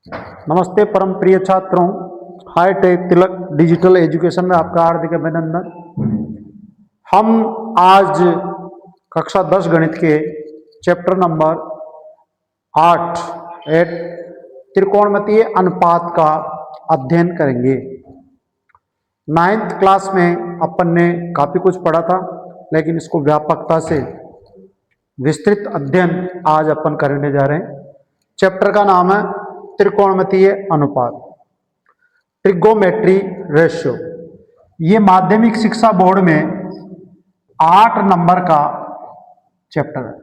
नमस्ते परम प्रिय छात्रों, हाईटेक तिलक डिजिटल एजुकेशन में आपका हार्दिक अभिनंदन। हम आज कक्षा 10 गणित के चैप्टर नंबर 8 एट त्रिकोणमितीय अनुपात का अध्ययन करेंगे। 9th क्लास में अपन ने काफ़ी कुछ पढ़ा था, लेकिन इसको व्यापकता से विस्तृत अध्ययन आज अपन करने जा रहे हैं। चैप्टर का नाम है त्रिकोणमितीय अनुपात, ट्रिगोमेट्री रेशियो। ये माध्यमिक शिक्षा बोर्ड में 8 नंबर का चैप्टर है।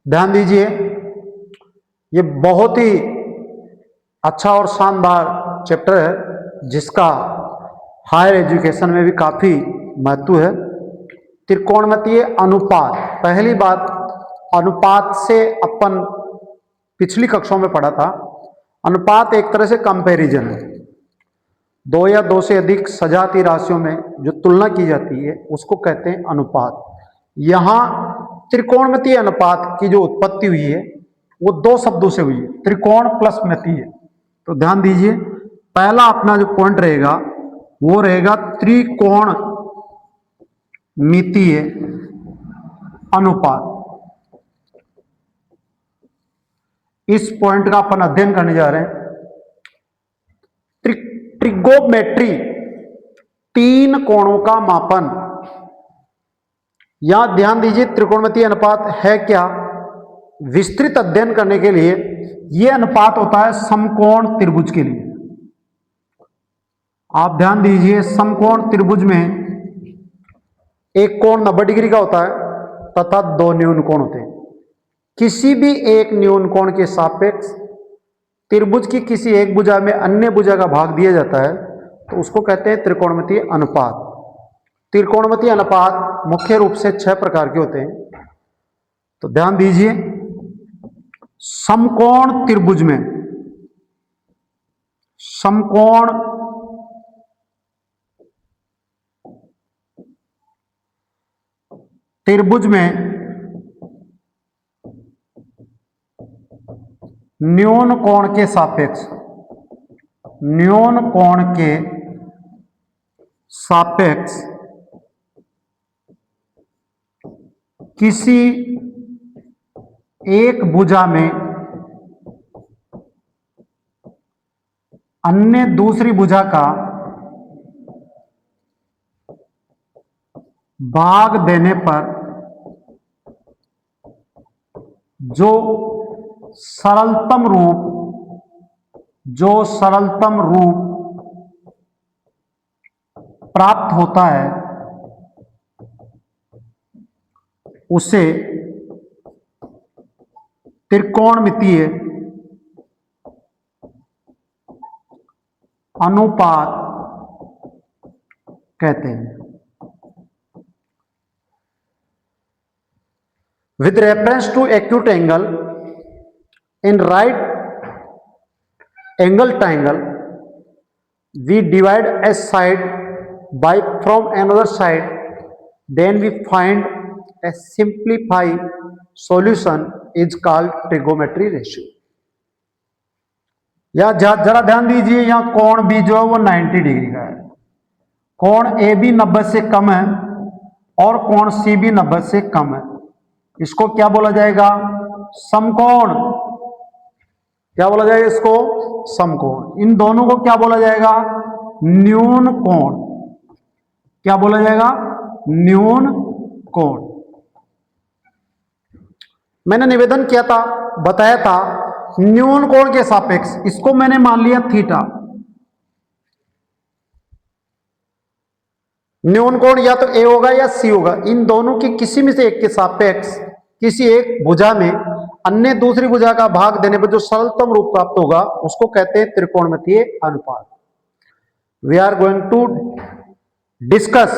ध्यान दीजिए, ये बहुत ही अच्छा और शानदार चैप्टर है जिसका हायर एजुकेशन में भी काफ़ी महत्व है। त्रिकोणमितीय अनुपात, पहली बात, अनुपात से अपन पिछली कक्षाओं में पढ़ा था। अनुपात एक तरह से कंपैरिजन है। दो या दो से अधिक सजातीय राशियों में जो तुलना की जाती है उसको कहते हैं अनुपात। यहाँ त्रिकोणमितीय अनुपात की जो उत्पत्ति हुई है वो दो शब्दों से हुई है, त्रिकोण प्लस मितीय। तो ध्यान दीजिए, पहला अपना जो पॉइंट रहेगा वो रहेगा त्रिकोण मितीय अनुपात। इस पॉइंट का अपन अध्ययन करने जा रहे हैं। ट्रिगोमेट्री, तीन कोणों का मापन। यहां ध्यान दीजिए, त्रिकोणमितीय अनुपात है क्या, विस्तृत अध्ययन करने के लिए यह अनुपात होता है समकोण त्रिभुज के लिए। आप ध्यान दीजिए, समकोण त्रिभुज में एक कोण 90 डिग्री का होता है तथा दो न्यून कोण होते हैं। किसी भी एक न्यून कोण के सापेक्ष त्रिभुज की किसी एक भुजा में अन्य भुजा का भाग दिया जाता है तो उसको कहते हैं त्रिकोणमितीय अनुपात। त्रिकोणमितीय अनुपात मुख्य रूप से 6 प्रकार के होते हैं। तो ध्यान दीजिए, समकोण त्रिभुज में, समकोण त्रिभुज में न्यून कोण के सापेक्ष, न्यून कोण के सापेक्ष किसी एक भुजा में अन्य दूसरी भुजा का भाग देने पर जो सरलतम रूप प्राप्त होता है उसे त्रिकोणमितीय अनुपात कहते हैं। With reference to acute angle in right angle triangle, we divide a side by from another side, then we find a simplified solution is called trigonometry ratio. या जरा ध्यान दीजिए, यहाँ कोण भी जो है वो 90 डिग्री का है। कोण ए भी 90 से कम है और कोण सी भी 90 से कम है। इसको क्या बोला जाएगा, समकोण। क्या बोला जाएगा इसको, समकोण। इन दोनों को क्या बोला जाएगा, न्यून कोण। क्या बोला जाएगा, न्यून कोण। मैंने निवेदन किया था, बताया था, न्यून कोण के सापेक्ष इसको मैंने मान लिया थीटा। न्यून कोण या तो ए होगा या सी होगा। इन दोनों की किसी में से एक के सापेक्ष किसी एक भुजा में अन्य दूसरी भुजा का भाग देने पर जो सरलतम रूप प्राप्त होगा उसको कहते हैं त्रिकोणमितीय अनुपात। We are going to discuss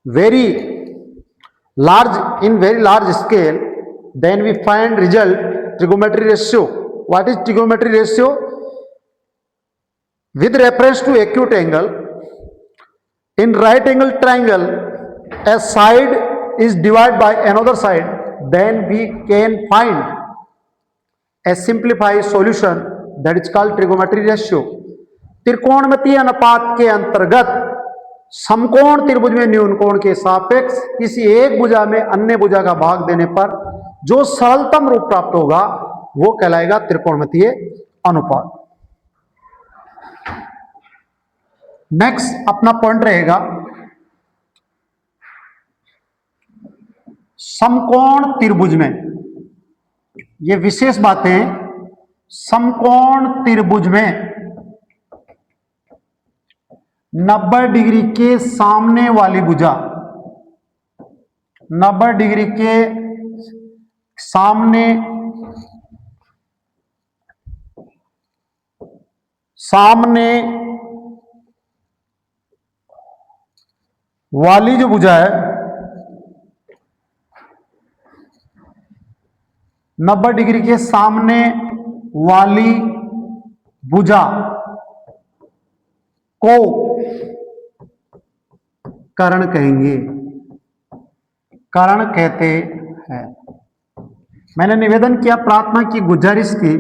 very large scale, then we find result trigonometry ratio. What is trigonometry ratio? With reference to acute angle in right angle triangle, a side is divided by another side, then we can find A simplified solution that is called trigonometry ratio. त्रिकोणमितीय अनुपात के अंतर्गत समकोण त्रिभुज में न्यून कोण के सापेक्ष किसी एक भुजा में अन्य भुजा का भाग देने पर जो सरलतम रूप प्राप्त होगा वो कहलाएगा त्रिकोणमितीय अनुपात। नेक्स्ट अपना पॉइंट रहेगा समकोण त्रिभुज में, ये विशेष बातें, समकोण त्रिभुज में 90 डिग्री के सामने वाली भुजा, 90 डिग्री के सामने वाली जो भुजा है, 90 डिग्री के सामने वाली भुजा को कर्ण कहेंगे, कर्ण कहते हैं। मैंने निवेदन किया, प्रार्थना की, गुजारिश की,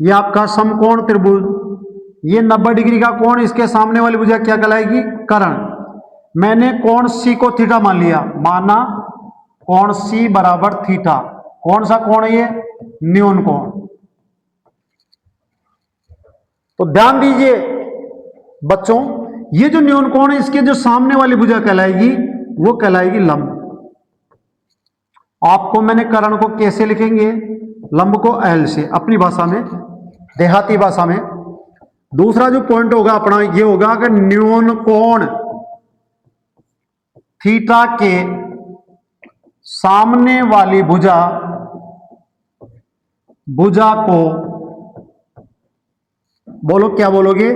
यह आपका समकोण त्रिभुज, ये 90 डिग्री का कोण, इसके सामने वाली भुजा क्या कहलाएगी? कर्ण। मैंने कोण सी को थीटा मान लिया, माना कोण सी बराबर थीटा। कौन सा कोण है ये? न्यून कोण। तो ध्यान दीजिए बच्चों, ये जो न्यून कोण है इसके जो सामने वाली भुजा कहलाएगी वो कहलाएगी लंब। आपको मैंने कर्ण को कैसे लिखेंगे? लंब को एल से, अपनी भाषा में, देहाती भाषा में। दूसरा जो पॉइंट होगा अपना ये होगा कि न्यून कोण थीटा के सामने वाली भुजा को बोलो, क्या बोलोगे?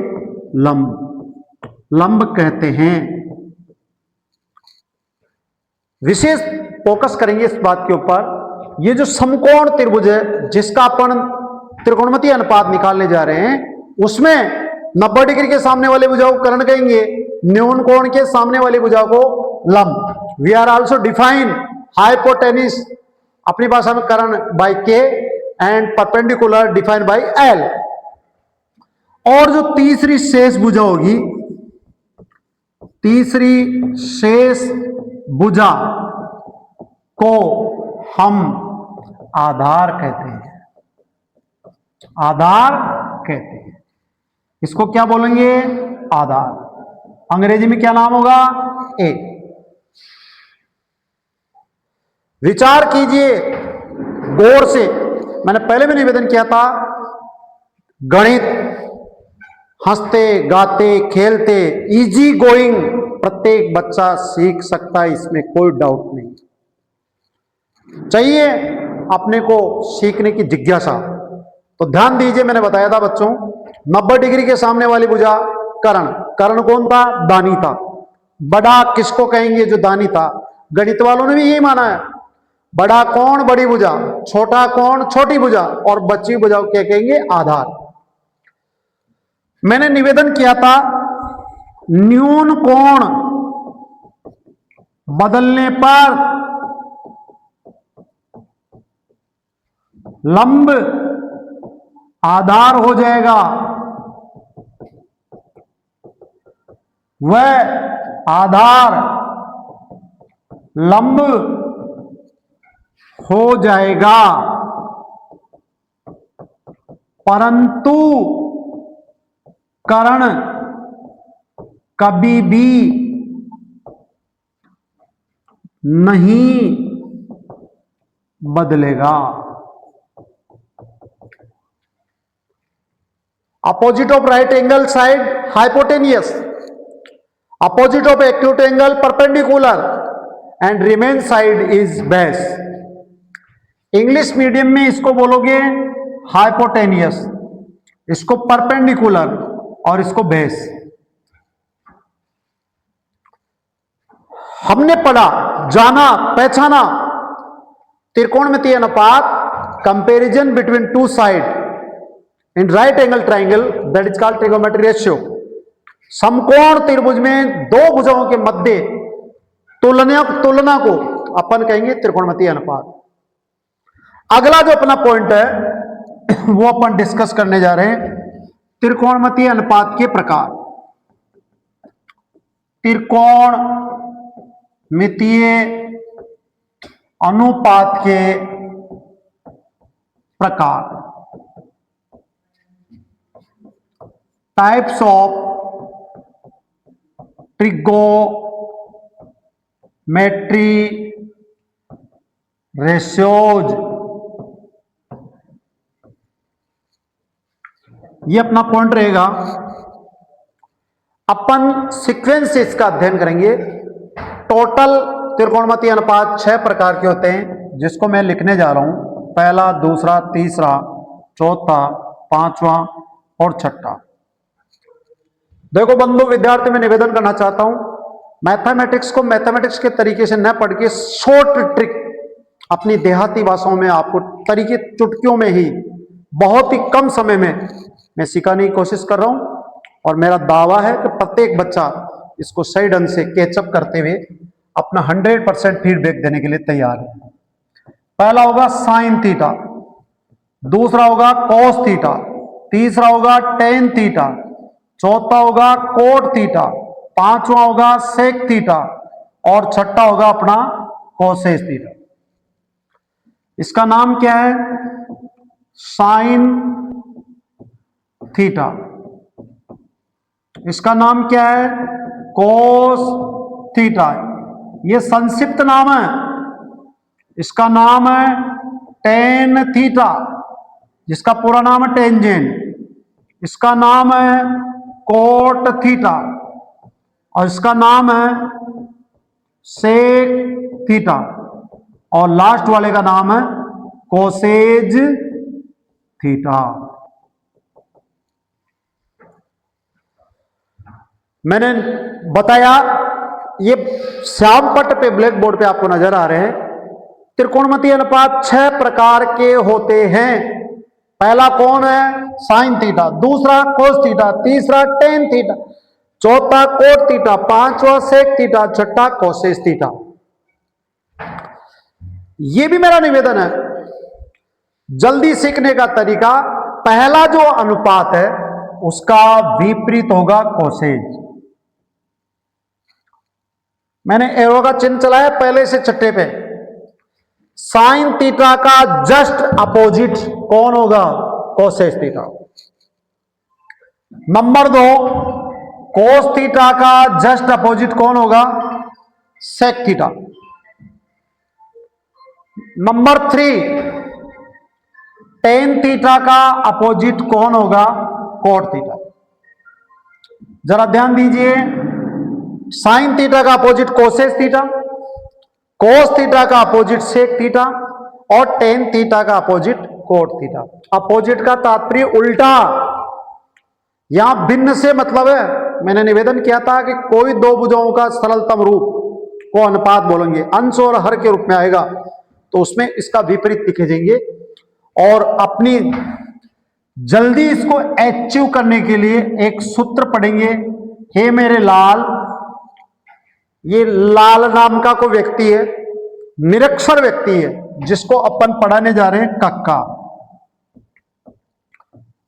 लंब कहते हैं। विशेष फोकस करेंगे इस बात के ऊपर, ये जो समकोण त्रिभुज है जिसका अपन त्रिकोणमितीय अनुपात निकालने जा रहे हैं, उसमें 90 डिग्री के सामने वाली भुजा को कर्ण कहेंगे, न्यून कोण के सामने वाली भुजा को लंब। We are also define hypotenuse, अपनी भाषा में कर्ण by K and perpendicular defined by L. और जो तीसरी शेष भुजा होगी, तीसरी शेष भुजा को हम आधार कहते हैं, आधार कहते हैं। इसको क्या बोलेंगे? आधार। अंग्रेजी में क्या नाम होगा? ए। विचार कीजिए गौर से। मैंने पहले भी निवेदन किया था, गणित हंसते गाते खेलते इजी गोइंग प्रत्येक बच्चा सीख सकता है, इसमें कोई डाउट नहीं। चाहिए अपने को सीखने की जिज्ञासा। तो ध्यान दीजिए, मैंने बताया था बच्चों, 90 डिग्री के सामने वाली भुजा कर्ण। कर्ण कौन था? दानी था। बड़ा किसको कहेंगे? जो दानी था। गणित वालों ने भी यही माना है, बड़ा कोण बड़ी भुजा, छोटा कोण छोटी भुजा, और बची भुजा को क्या कहेंगे? आधार। मैंने निवेदन किया था, न्यून कोण बदलने पर लंब आधार हो जाएगा, वह आधार लंब हो जाएगा, परंतु कर्ण कभी भी नहीं बदलेगा। Opposite of right angle side hypotenuse, opposite of acute angle perpendicular and remain side is base. English medium में इसको बोलोगे हाइपोटेनियस, इसको परपेंडिकुलर और इसको बेस। हमने पढ़ा, जाना, पहचाना त्रिकोणमितीय अनुपात, comparison between two side in right angle triangle, that is called trigonometry ratio. समकोण त्रिभुज में दो भुजाओं के मध्य तुलना को अपन कहेंगे त्रिकोणमितीय अनुपात। अगला जो अपना पॉइंट है वो अपन डिस्कस करने जा रहे हैं। त्रिकोणमितीय अनुपात के प्रकार। त्रिकोणमितीय अनुपात के प्रकार। Types of trigonometry ratios. ये अपना पॉइंट रहेगा। अपन सीक्वेंस से इसका अध्ययन करेंगे। टोटल त्रिकोणमितीय अनुपात 6 प्रकार के होते हैं, जिसको मैं लिखने जा रहा हूं। पहला, दूसरा, तीसरा, चौथा, पांचवा और छठा। देखो बंधु विद्यार्थी, मैं निवेदन करना चाहता हूं, मैथमेटिक्स को मैथमेटिक्स के तरीके से न पढ़ के शॉर्ट ट्रिक अपनी देहाती भाषाओं में आपको तरीके चुटकियों में ही बहुत ही कम समय में मैं सिखाने की कोशिश कर रहा हूं। और मेरा दावा है कि प्रत्येक बच्चा इसको सही ढंग से कैचअप करते हुए अपना 100% फीडबैक देने के लिए तैयार है। पहला होगा साइन थीटा, दूसरा होगा कॉस थीटा, तीसरा होगा टेन थीटा, चौथा होगा कोट थीटा, पांचवा होगा सेक थीटा और छठा होगा अपना कोसेस थीटा। इसका नाम क्या है? Sine theta. इसका नाम क्या है? Cos theta. यह संक्षिप्त नाम है। इसका नाम है टेन थीटा, जिसका पूरा नाम है टेंजेंट। इसका नाम है कोट थीटा और इसका नाम है सेक थीटा और लास्ट वाले का नाम है कोसेज थीटा। मैंने बताया, ये श्याम पट्ट पे ब्लैक बोर्ड पे आपको नजर आ रहे हैं। त्रिकोणमितीय अनुपात 6 प्रकार के होते हैं। पहला कौन है? साइन थीटा, दूसरा कोस थीटा, तीसरा टेन थीटा, चौथा कोट थीटा, पांचवा सेक थीटा, छठा कोसेस थीटा। यह भी मेरा निवेदन है, जल्दी सीखने का तरीका, पहला जो अनुपात है उसका विपरीत होगा कोसेज। मैंने एरो का चिन्ह चलाया पहले से छठे पे। साइन थीटा का जस्ट अपोजिट कौन होगा? Cosec theta. Number 2, cos theta का जस्ट अपोजिट कौन होगा? Sec theta. Number 3, tan theta का अपोजिट कौन होगा? Cot theta. जरा ध्यान दीजिए, साइन थीटा का opposite cosec theta, cos theta का अपोजिट सेक थीटा और टेन थीटा का अपोजिट कोट थीटा। अपोजिट का तात्पर्य उल्टा। यहां भिन्न से मतलब है। मैंने निवेदन किया था कि कोई दो भुजाओं का सरलतम रूप को अनुपात बोलेंगे, अंश और हर के रूप में आएगा तो उसमें इसका विपरीत लिखेंगे। और अपनी जल्दी इसको अचीव करने के लिए एक सूत्र पढ़ेंगे। हे मेरे लाल, ये लाल नाम का कोई व्यक्ति है, निरक्षर व्यक्ति है, जिसको अपन पढ़ाने जा रहे हैं कक्का।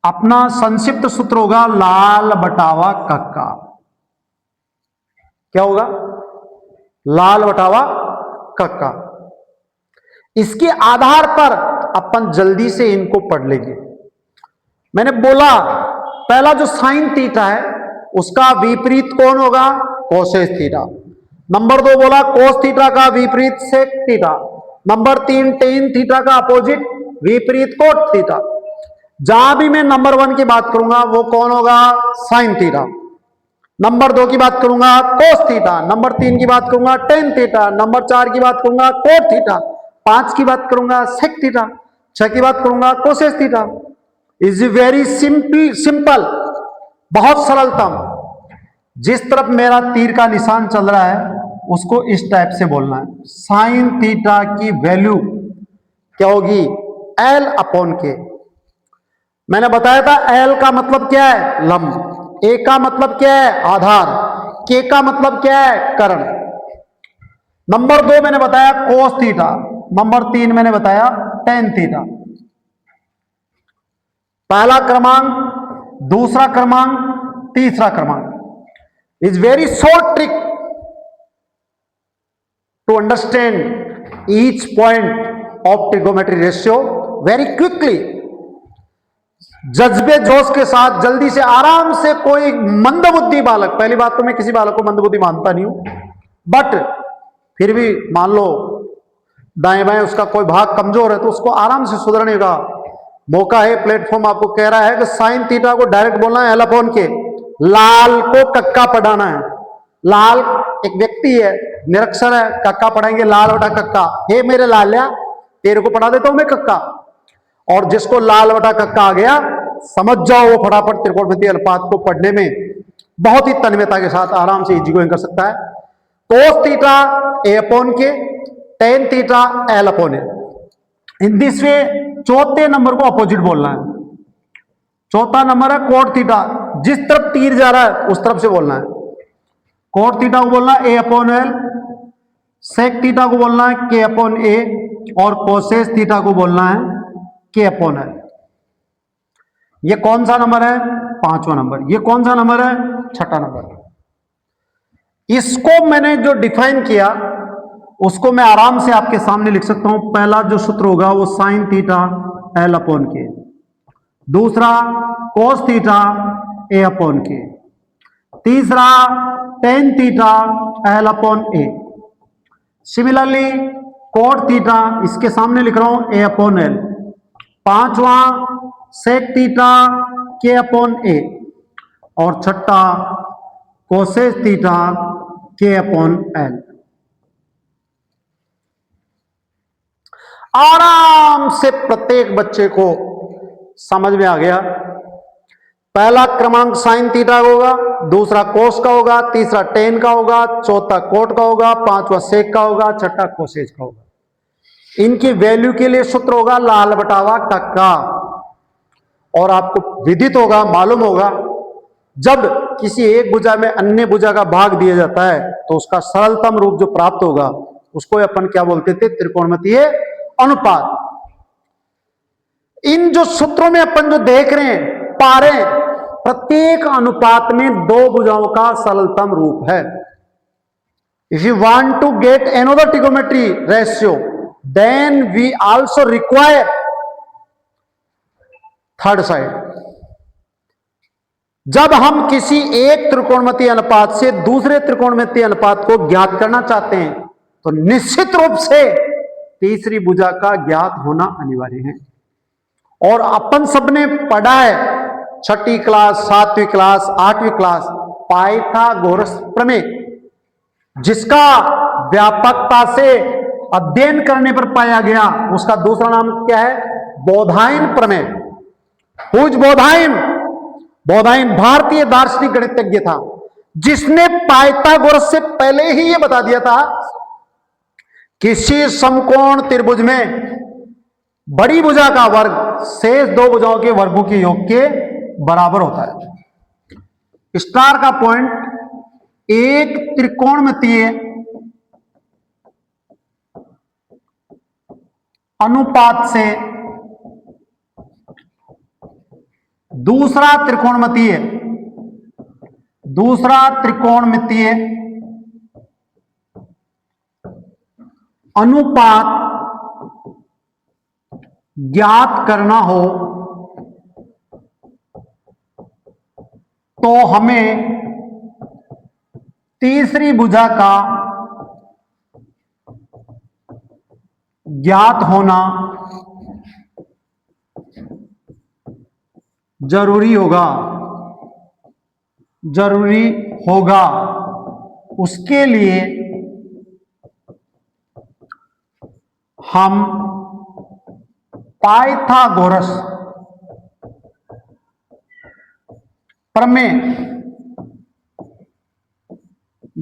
अपना संक्षिप्त सूत्र होगा लाल बटावा कक्का। क्या होगा? लाल बटावा कक्का। इसके आधार पर अपन जल्दी से इनको पढ़ लेंगे। मैंने बोला पहला जो साइन थीटा है उसका विपरीत कौन होगा? Cosec theta. नंबर 2 बोला कोस थीटा का विपरीत sec theta. Number 3, tan theta का अपोजिट विपरीत कोट थीटा। जहां भी मैं नंबर 1 की बात करूंगा वो कौन होगा? Sine theta. नंबर 2 की बात करूंगा कोस थीटा। नंबर 3 की बात करूंगा टेन थीटा। नंबर 4 की बात करूंगा कोट थीटा। 5 की बात करूंगा सेक थीटा। 6 की बात करूंगा causes theta. Is very simple, बहुत सरलतम। जिस तरफ मेरा तीर का निशान चल रहा है उसको इस टाइप से बोलना है। साइन थीटा की वैल्यू क्या होगी? एल अपॉन के। मैंने बताया था एल का मतलब क्या है? लंब। ए का मतलब क्या है? आधार। के का मतलब क्या है? कर्ण। नंबर 2 मैंने बताया कोस थीटा। नंबर 3 मैंने बताया टेन थीटा। पहला क्रमांक, दूसरा क्रमांक, तीसरा क्रमांक। Is very short trick to understand each point of trigonometry ratio very quickly. जज्बे जोश के साथ जल्दी से आराम से, कोई मंदबुद्धि बालक, पहली बात तो मैं किसी बालक को मंदबुद्धि मानता नहीं हूं, बट फिर भी मान लो दाएं बाएं उसका कोई भाग कमजोर है तो उसको आराम से सुधरने का मौका है। प्लेटफॉर्म आपको कह रहा है कि साइन थीटा को डायरेक्ट बोलना है एल अपॉन के, लाल को कक्का पढ़ाना है। लाल एक व्यक्ति है, निरक्षर है, कक्का पढ़ाएंगे लाल बटा कक्का। हे मेरे लाल्या, तेरे को पढ़ा देता हूं मैं कक्का। और जिसको लाल बटा कक्का आ गया, समझ जाओ वो फटाफट त्रिकोणमितीय अनुपात को पढ़ने में बहुत ही तन्मयता के साथ आराम से इजी गोइंग कर सकता है। कोस थीटा ए अपॉन के, ten theta L upon A. In this वे चौथे नंबर को अपोजिट बोलना है। चौथा नंबर है कोट थीटा, जिस तरफ तीर जा रहा है उस तरफ से बोलना है। कोट थीटा को बोलना है ए अपॉन एल, सेक थीटा को बोलना है के अपॉन ए, और कोसेस थीटा को बोलना है के अपॉन एल। ये कौन सा नंबर है? पांचवा नंबर। ये कौन सा नंबर है? छठा नंबर। इसको मैंने जो डिफाइन किया उसको मैं आराम से आपके सामने लिख सकता हूं। पहला जो सूत्र होगा वो साइन थीटा एल अपॉन के, दूसरा कोस थीटा ए अपॉन के, तीसरा टेन थीटा एल अपॉन ए। सिमिलरली कोट थीटा इसके सामने लिख रहा हूं ए अपॉन एल, पांचवा सेक थीटा के अपॉन ए, और छठा कोसेस थीटा के अपॉन एल। आराम से प्रत्येक बच्चे को समझ में आ गया। पहला क्रमांक साइन थीटा का होगा, दूसरा कोस का होगा, तीसरा टेन का होगा, चौथा कोट का होगा, पांचवा सेक का होगा, छठा कोसेज का होगा। इनकी वैल्यू के लिए सूत्र होगा लाल बटावा कक्का। और आपको विदित होगा, मालूम होगा, जब किसी एक भुजा में अन्य भुजा का भाग दिया जाता है तो उसका सरलतम रूप जो प्राप्त होगा उसको अपन क्या बोलते थे? त्रिकोणमितीय अनुपात। इन जो सूत्रों में अपन जो देख रहे हैं, पा रहे हैं, प्रत्येक अनुपात में दो भुजाओं का सरलतम रूप है। If you want to get another trigonometry ratio then we also require third side. जब हम किसी एक त्रिकोणमितीय अनुपात से दूसरे त्रिकोणमितीय अनुपात को ज्ञात करना चाहते हैं तो निश्चित रूप से तीसरी भुजा का ज्ञात होना अनिवार्य है। और अपन सबने पढ़ा है छठी क्लास, सातवीं क्लास, आठवीं क्लास, पाइथागोरस प्रमेय, जिसका व्यापकता से अध्ययन करने पर पाया गया उसका दूसरा नाम क्या है? बोधायन प्रमेय। हुज बोधायन? बोधायन भारतीय दार्शनिक गणितज्ञ था जिसने पाइथागोरस से पहले ही यह बता दिया था किसी समकोण त्रिभुज में बड़ी भुजा का वर्ग शेष दो भुजाओं के वर्गों के योग के बराबर होता है। स्टार का पॉइंट, एक त्रिकोणमितीय अनुपात से दूसरा त्रिकोणमितीय अनुपात ज्ञात करना हो तो हमें तीसरी भुजा का ज्ञात होना जरूरी होगा। उसके लिए हम पाइथागोरस प्रमेय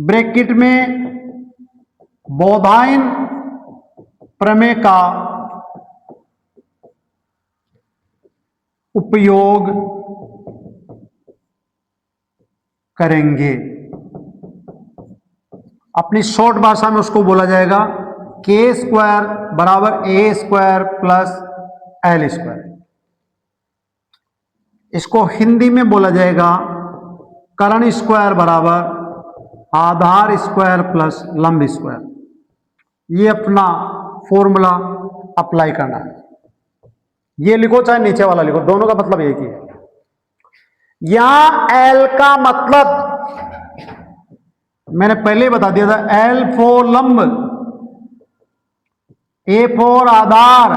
ब्रैकेट में बोधायन प्रमेय का उपयोग करेंगे। अपनी शॉर्ट भाषा में उसको बोला जाएगा के स्क्वायर बराबर ए स्क्वायर प्लस एल स्क्वायर। इसको हिंदी में बोला जाएगा कर्ण स्क्वायर बराबर आधार स्क्वायर प्लस लंब स्क्वायर। ये अपना फॉर्मूला अप्लाई करना है। ये लिखो चाहे नीचे वाला लिखो, दोनों का मतलब एक ही है। यहां एल का मतलब मैंने पहले ही बता दिया था, एल फॉर लंब, ए फॉर आधार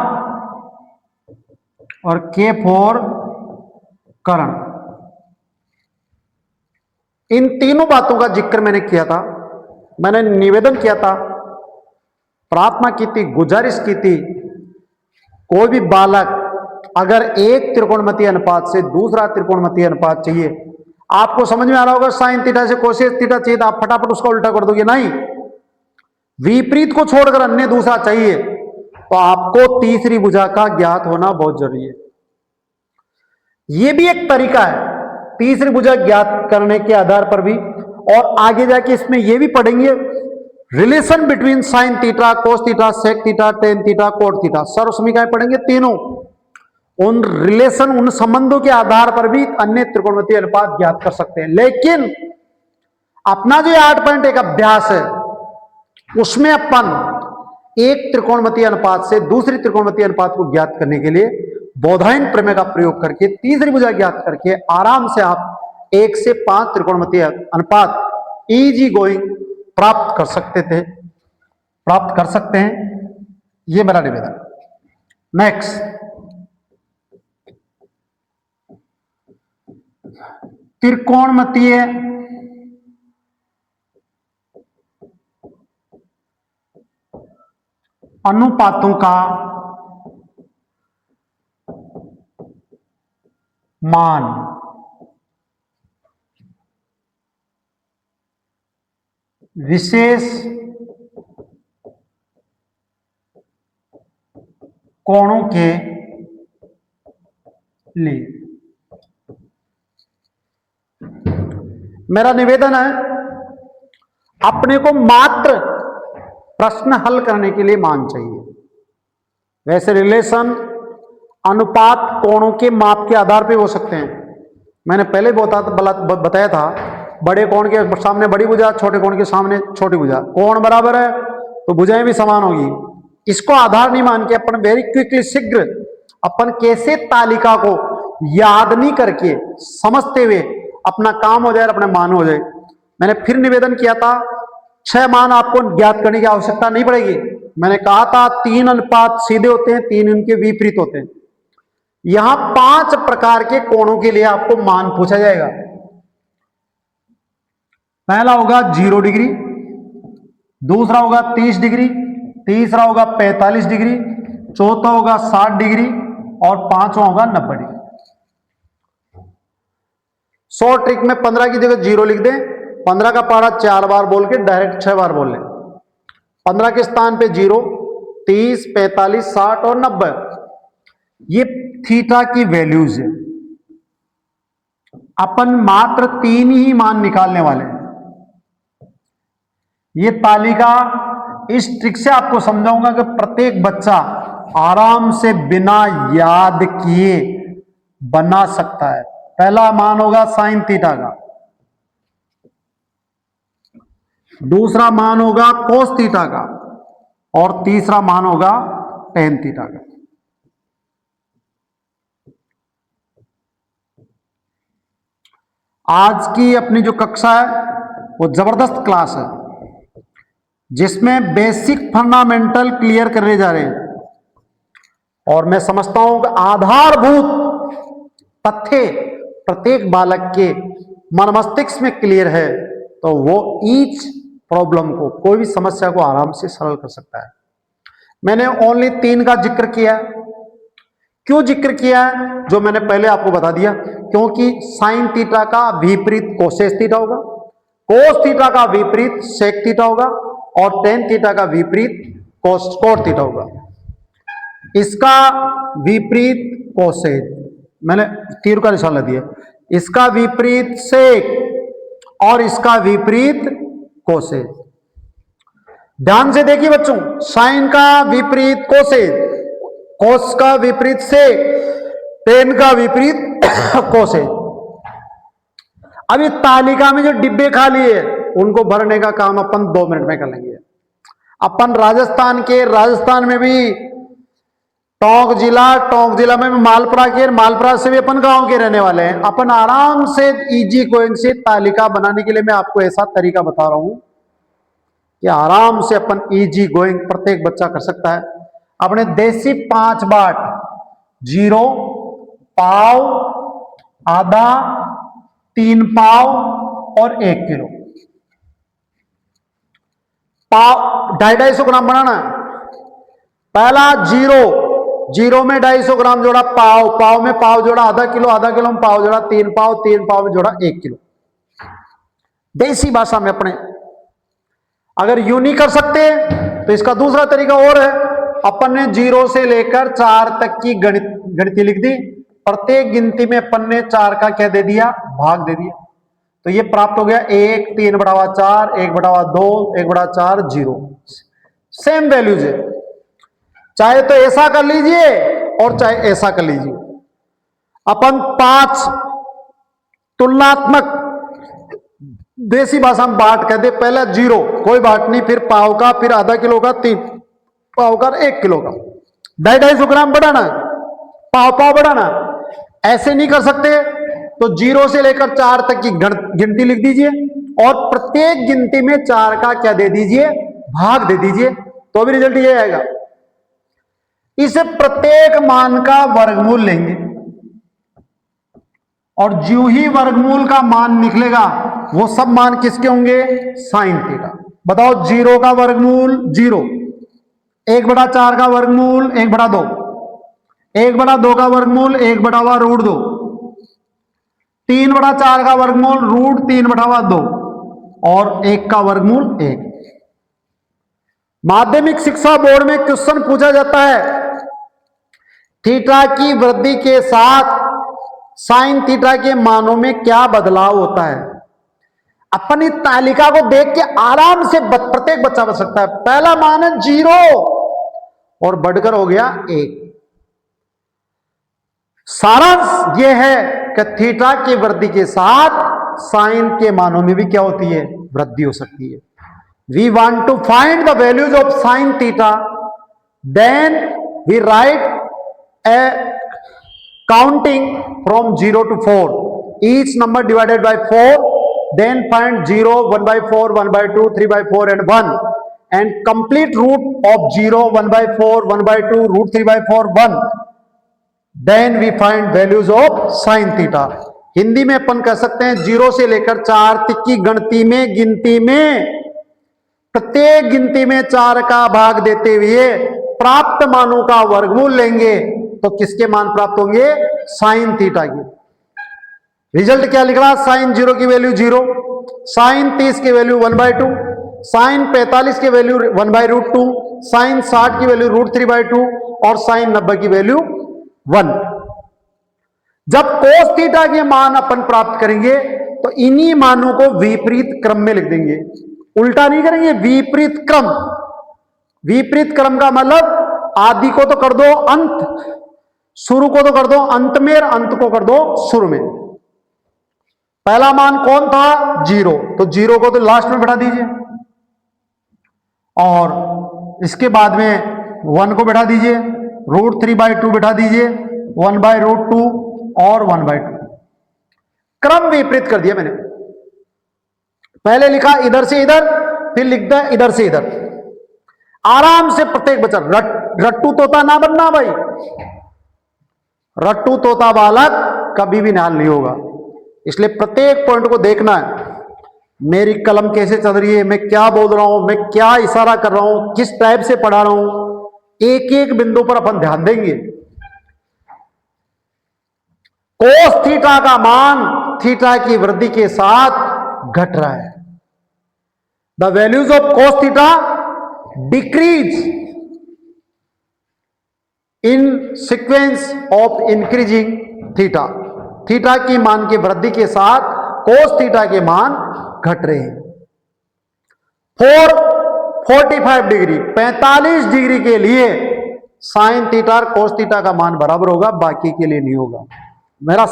और के फॉर कर्ण। इन तीनों बातों का जिक्र मैंने किया था, मैंने निवेदन किया था, प्रार्थना की थी, गुजारिश की थी, कोई भी बालक अगर एक त्रिकोणमितीय अनुपात से दूसरा त्रिकोणमितीय अनुपात चाहिए, आपको समझ में आ रहा होगा साइन थीटा से कोसेक थीटा चाहिए तो आप फटाफट उसका उल्टा कर दोगे, नहीं, विपरीत को छोड़कर अन्य दूसरा चाहिए तो आपको तीसरी भुजा का ज्ञात होना बहुत जरूरी है। यह भी एक तरीका है तीसरी भुजा ज्ञात करने के आधार पर भी, और आगे जाके इसमें यह भी पढ़ेंगे relation between sine theta, cos theta, sec theta, tan theta, cot theta, सर्वसमीकाएं पढ़ेंगे तीनों। उन रिलेशन, उन संबंधों के आधार पर भी अन्य त्रिकोणमितीय अनुपात ज्ञात कर सकते हैं। लेकिन अपना जो 8.1 अभ्यास है उसमें अपन एक त्रिकोणमितीय अनुपात से दूसरी त्रिकोणमितीय अनुपात को ज्ञात करने के लिए बोधायन प्रमेय का प्रयोग करके तीसरी भुजा ज्ञात करके आराम से आप 1 से 5 त्रिकोणमितीय अनुपात इजी गोइंग प्राप्त कर सकते हैं। ये मेरा निवेदन। नेक्स्ट, त्रिकोणमितीय अनुपातों का मान विशेष कोणों के लिए। मेरा निवेदन है अपने को मात्र प्रश्न हल करने के लिए मान चाहिए। वैसे रिलेशन, अनुपात कोणों के माप के आधार पे हो सकते हैं। मैंने पहले बताया था, बड़े कोण के सामने बड़ी भुजा, छोटे कोण के सामने छोटी भुजा, कोण बराबर है तो भुजाएं भी समान होगी। इसको आधार नहीं मान के अपन वेरी क्विकली, शीघ्र अपन कैसे तालिका को याद नहीं करके समझते हुए अपना काम हो जाए, अपने मान हो जाए। मैंने फिर निवेदन किया था 6 मान आपको ज्ञात करने की आवश्यकता नहीं पड़ेगी। मैंने कहा था 3 अनुपात सीधे होते हैं, 3 उनके विपरीत होते हैं। यहां 5 प्रकार के कोणों के लिए आपको मान पूछा जाएगा। पहला होगा 0 डिग्री, दूसरा होगा 30 डिग्री, तीसरा होगा 45 डिग्री, चौथा होगा 60 डिग्री और पांचवा होगा 90 डिग्री। शॉर्ट ट्रिक में 15 की जगह 0 लिख दें, 15 का पहाड़ा 4 बार बोल के डायरेक्ट 6 बार बोल लें। 15 के स्थान पे 0, 30, 45, 60 और 90 ये थीटा की वैल्यूज है। अपन मात्र 3 ही मान निकालने वाले हैं। ये तालिका इस ट्रिक से आपको समझाऊंगा कि प्रत्येक बच्चा आराम से बिना याद किए बना सकता है। पहला मान होगा साइन थीटा का, दूसरा मान होगा कोस थीटा का और तीसरा मान होगा टेन थीटा का। आज की अपनी जो कक्षा है वो जबरदस्त क्लास है जिसमें बेसिक फंडामेंटल क्लियर करने जा रहे हैं, और मैं समझता हूं कि आधारभूत तथ्य प्रत्येक बालक के मन मस्तिष्क में क्लियर है तो वो ईच प्रॉब्लम को, कोई भी समस्या को आराम से सरल कर सकता है। मैंने ओनली 3 का जिक्र किया। क्यों जिक्र किया है? जो मैंने पहले आपको बता दिया, क्योंकि साइन थीटा का विपरीत कोसेक थीटा होगा, कोस थीटा का विपरीत सेक थीटा होगा और टेन थीटा का विपरीत कोट थीटा होगा। इसका विपरीत कोसेक, मैंने तीर का निशान दिया, इसका विपरीत सेक और इसका विपरीत कोसेक। ध्यान से देखिए बच्चों, साइन का विपरीत कोसेक, कोस का विपरीत सेक, टेन का विपरीत कोसेज। अब ये तालिका में जो डिब्बे खाली है उनको भरने का काम अपन 2 मिनट में कर लेंगे। अपन राजस्थान में भी टोंक जिला में मालपुरा से भी अपन गांव के रहने वाले हैं। अपन आराम से इजी गोइंग से तालिका बनाने के लिए मैं आपको ऐसा तरीका बता रहा हूं कि आराम से अपन इजी गोइंग प्रत्येक बच्चा कर सकता है। अपने देसी 5 बाट 0, पाव, आधा, 3 पाव और 1 किलो पाव 250 ग्राम बनाना है। पहला 0 में 250 ग्राम जोड़ा पाव में पाव जोड़ा आधा किलो में पाव जोड़ा 3 पाव में जोड़ा 1 किलो। देसी भाषा में अपने अगर यूं नहीं कर सकते तो इसका दूसरा तरीका और है। अपन ने 0 से लेकर 4 तक की गणिती लिख दी। प्रत्येक गिनती में अपन ने 4 का क्या दे दिया, भाग दे दिया। तो ये प्राप्त हो गया 1, 3/4, 1/2, 1/4, 0। सेम वैल्यूज है, चाहे तो ऐसा कर लीजिए और चाहे ऐसा कर लीजिए। अपन 5 तुलनात्मक देसी भाषा में बाट कहते, पहला 0 कोई बाट नहीं, फिर पाव का, फिर आधा किलो का, 3 पाव का, 1 किलो का। 250 ग्राम बढ़ाना, पाव बढ़ाना। ऐसे नहीं कर सकते तो 0 से लेकर 4 तक की गिनती लिख दीजिए और प्रत्येक गिनती में 4 का क्या दे दीजिए, भाग दे दीजिए, तो भी रिजल्ट ये आएगा। इसे प्रत्येक मान का वर्गमूल लेंगे और जो ही वर्गमूल का मान निकलेगा वो सब मान किसके होंगे, साइन थीटा। बताओ 0 का वर्गमूल 0, 1/4 का वर्गमूल 1/2, 1/2 का वर्गमूल 1/√2, 3/4 का वर्गमूल √3/2 और 1 का वर्गमूल 1। माध्यमिक शिक्षा बोर्ड में क्वेश्चन पूछा जाता है थीटा की वृद्धि के साथ साइन थीटा के मानों में क्या बदलाव होता है। अपन इस तालिका को देख के आराम से प्रत्येक बच्चा बता सकता है। पहला मान है 0 और बढ़कर हो गया 1। सारांश यह है कि थीटा की वृद्धि के साथ साइन के मानों में भी क्या होती है, वृद्धि हो सकती है। We want to find the values of sine theta, then we write a counting from 0 to 4, each number divided by 4, then find 0, 1/4, 1/2, 3/4 and 1, and complete root of 0, 1/4, 1/2, √3/4, 1, then we find values of sin theta। Hindi में अपन कह सकते हैं 0 से लेकर 4 तक की गिनती में प्रत्येक गिनती में 4 का भाग देते हुए प्राप्त मानों का वर्गमूल लेंगे तो किसके मान प्राप्त होंगे, साइन थीटा के। रिजल्ट क्या लिख रहा, साइन 0 की वैल्यू 0, साइन 30 की वैल्यू 1/2, साइन 45 की वैल्यू 1/√2, साइन 60 की वैल्यू √3/2 और साइन 90 की वैल्यू 1। जब कोस थीटा के मान अपन प्राप्त करेंगे तो इन्हीं मानों को विपरीत क्रम में लिख देंगे, उल्टा नहीं करेंगे, विपरीत क्रम। विपरीत क्रम का मतलब आदि को तो कर दो अंत, शुरू को तो कर दो अंत में, अंत को कर दो शुरू में। पहला मान कौन था, 0, तो 0 को तो लास्ट में बैठा दीजिए और इसके बाद में 1 को बैठा दीजिए, √3/2 बैठा दीजिए, 1/√2 और 1/2। क्रम विपरीत कर दिया मैंने। पहले लिखा इधर से इधर, फिर लिखता है इधर से इधर। आराम से प्रत्येक बच्चा रट्टू तोता ना बनना भाई, रट्टू तोता बालक कभी भी निहाल नहीं होगा। इसलिए प्रत्येक पॉइंट को देखना है, मेरी कलम कैसे चल रही है, मैं क्या बोल रहा हूं, मैं क्या इशारा कर रहा हूं, किस टाइप से पढ़ा रहा हूं, एक एक बिंदु पर अपन ध्यान देंगे। कोस थीटा का मान थीटा की वृद्धि के साथ घट रहा है। The values of cos theta decrease in sequence of increasing theta. Theta की मान की वृद्धि के साथ कोस थीटा के मान घट रहे हैं। 45 डिग्री 45 डिग्री के लिए साइन थीटा और कोस थीटा का मान बराबर होगा, बाकी के लिए नहीं होगा। मेरा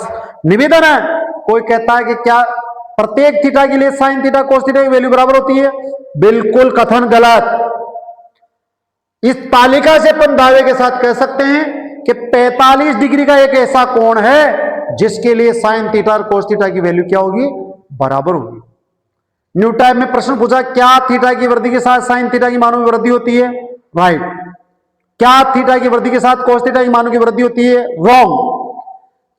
निवेदन है। कोई कहता है कि क्या प्रत्येक थीटा के लिए साइन थीटा कोस थीटा की वैल्यू बराबर होती है? बिल्कुल कथन गलत। इस तालिका से अपन दावे के साथ कह सकते हैं कि 45 डिग्री का एक ऐसा कोण है जिसके लिए साइन थीटा और कोस थीटा की वैल्यू क्या होगी? बराबर होगी। न्यू टाइप में प्रश्न पूछा, क्या थीटा की वृद्धि के साथ साइन थीटा की मानों में वृद्धि होती है? राइट। क्या थीटा की वृद्धि के साथ कोस थीटा की मानों की वृद्धि होती है? रॉन्ग।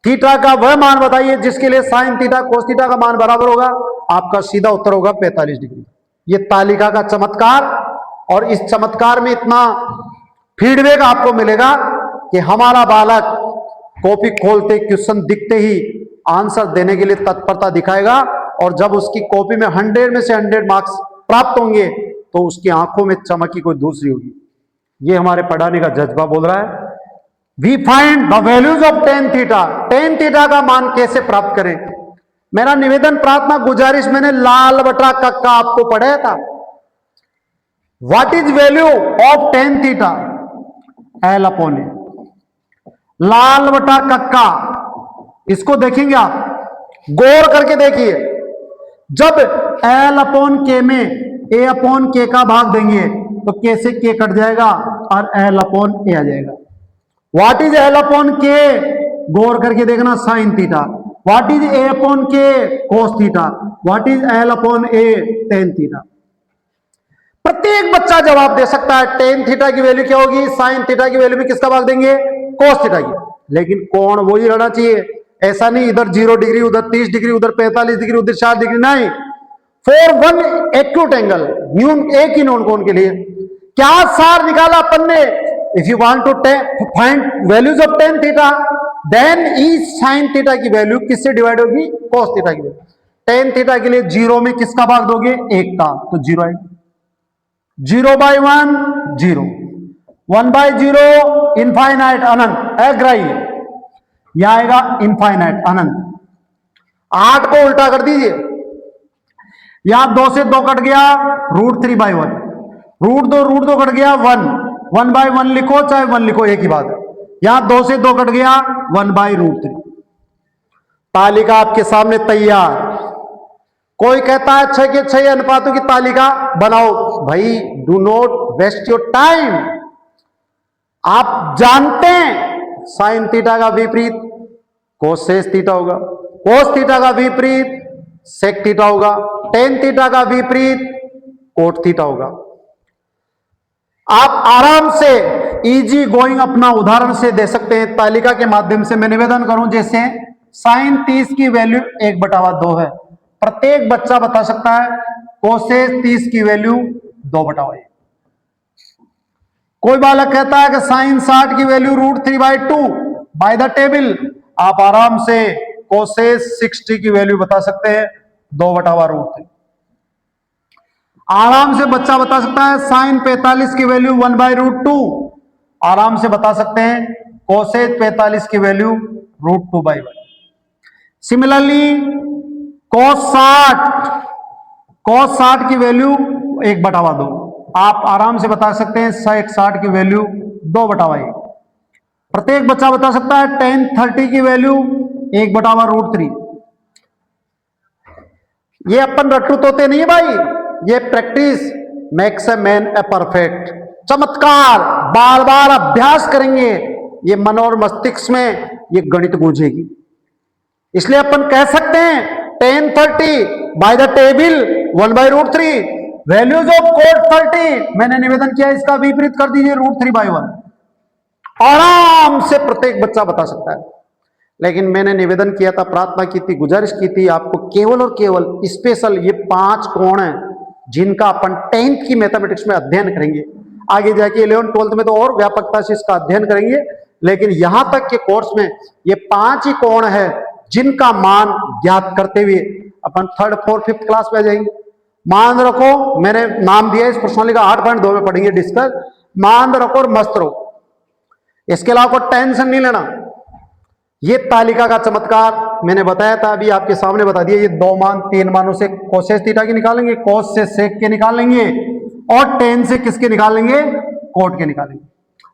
थीटा का वह मान बताइए जिसके लिए साइन थीटा कोस थीटा का मान बराबर होगा। आपका सीधा उत्तर होगा 45 डिग्री। ये तालिका का चमत्कार, और इस चमत्कार में इतना फीडबैक आपको मिलेगा कि हमारा बालक कॉपी खोलते क्वेश्चन दिखते ही आंसर देने के लिए तत्परता दिखाएगा, और जब उसकी कॉपी में 100 में से 100 मार्क्स प्राप्त होंगे तो उसकी आंखों में चमक ही कोई दूसरी होगी। ये हमारे पढ़ाने का जज्बा बोल रहा है। We find the values of tan theta. Tan theta का मान कैसे प्राप्त करें? मेरा निवेदन, प्रार्थना, गुजारिश, मैंने लाल बटा कक्का आपको पढ़ाया था। What is value of tan theta? L upon A. लाल बटा कक्का, इसको देखेंगे आप, गौर करके देखिए। जब एल अपॉन के में ए अपॉन के का भाग देंगे तो के से के कट जाएगा और एल अपॉन ए आ जाएगा। व्हाट इज एल अपॉन के? गौर करके देखना, sine theta. What is A upon K? Cos theta. What is L upon A? Tan theta. प्रत्येक बच्चा जवाब दे सकता है टेन थीटा की वैल्यू क्या होगी, साइन थीटा की वैल्यू में किसका भाग देंगे? कोस थीटा की। लेकिन कोण वही रहना चाहिए, ऐसा नहीं इधर 0 डिग्री, उधर 30 डिग्री, उधर 45 डिग्री, उधर 4 डिग्री, नहीं। फॉर वन एक्यूट एंगल, एक ही नॉन कोण के लिए क्या सार निकाला अपन ने? If you want to find values of tan theta, then ई साइन थीटा की वैल्यू किससे डिवाइड होगी? कोस थीटा की वैल्यू। टेन थीटा के लिए 0 में किसका भाग दोगे? 1 का, तो 0 आएगा। 0/1 0, 1/0 इनफाइनाइट अनंत, अग्राह्य। यह आएगा इनफाइनाइट अनंत। 8 को उल्टा कर दीजिए, यहां 2 से 2 कट गया, √3/1, √2 कट गया 1, 1/1 लिखो चाहे 1 लिखो, एक ही बात है। यहां 2 से 2 कट गया 1/√3। तालिका आपके सामने तैयार। कोई कहता है 6 के 6 अनुपातों की तालिका बनाओ। भाई, do not waste your time. आप जानते हैं साइन थीटा का विपरीत कोसेस थीटा होगा, कोस थीटा का विपरीत सेक थीटा होगा, टेन थीटा का विपरीत कोट थीटा होगा। आप आराम से इजी गोइंग अपना उदाहरण से दे सकते हैं। तालिका के माध्यम से मैं निवेदन करूं, जैसे साइन 30 की वैल्यू 1/2 है, प्रत्येक बच्चा बता सकता है कोसेस 30 की वैल्यू 2/1। कोई बालक कहता है कि साइन 60 की वैल्यू √3/2 बाय द टेबल। आप आराम से कोसेस 60 की वैल्यू बता सकते हैं 2/√3। आराम से बच्चा बता सकता है साइन 45 की वैल्यू 1/√2। आराम से बता सकते हैं कोसेस 45 की वैल्यू √2/1। सिमिलरली cos 60 की वैल्यू 1/2। आप आराम से बता सकते हैं sec 60 की वैल्यू 2/1। प्रत्येक बच्चा बता सकता है tan 30 की वैल्यू 1/√3। ये अपन रट्टू तोते नहीं है भाई, ये practice makes a man a perfect. चमत्कार, बार बार अभ्यास करेंगे, ये मन और मस्तिष्क में ये गणित गूंजेगी। इसलिए अपन कह सकते हैं tan 30 by the table 1/√3, values of cot 30 मैंने निवेदन किया, इसका विपरीत कर दीजिए √3/1। आराम से प्रत्येक बच्चा बता सकता है। लेकिन मैंने निवेदन किया था, प्रार्थना की थी, गुजारिश की थी आपको केवल और केवल स्पेशल ये 5 कोण हैं जिनका अपन 10th की मैथमेटिक्स में अध्ययन करेंगे। आगे जाके 11th 12th में तो और व्यापकता से इसका अध्ययन करेंगे, लेकिन यहां तक के कोर्स में ये 5 ही कोण है जिनका मान ज्ञात करते हुए अपन 3rd 4th 5th क्लास में आ जाएंगे। मान रखो, मैंने नाम दिया इस प्रश्नावली का 8.2 में पढ़ेंगे डिस्कस। मान रखो और मस्त रहो, इसके अलावा कोई टेंशन नहीं लेना। ये तालिका का चमत्कार मैंने बताया था, अभी आपके सामने बता दिया। ये 2 मान 3 मानों से कोसेस थीटा के निकालेंगे, कोस से सेक के निकालेंगे, और टेन से किसके निकालेंगे? कोट के निकालेंगे।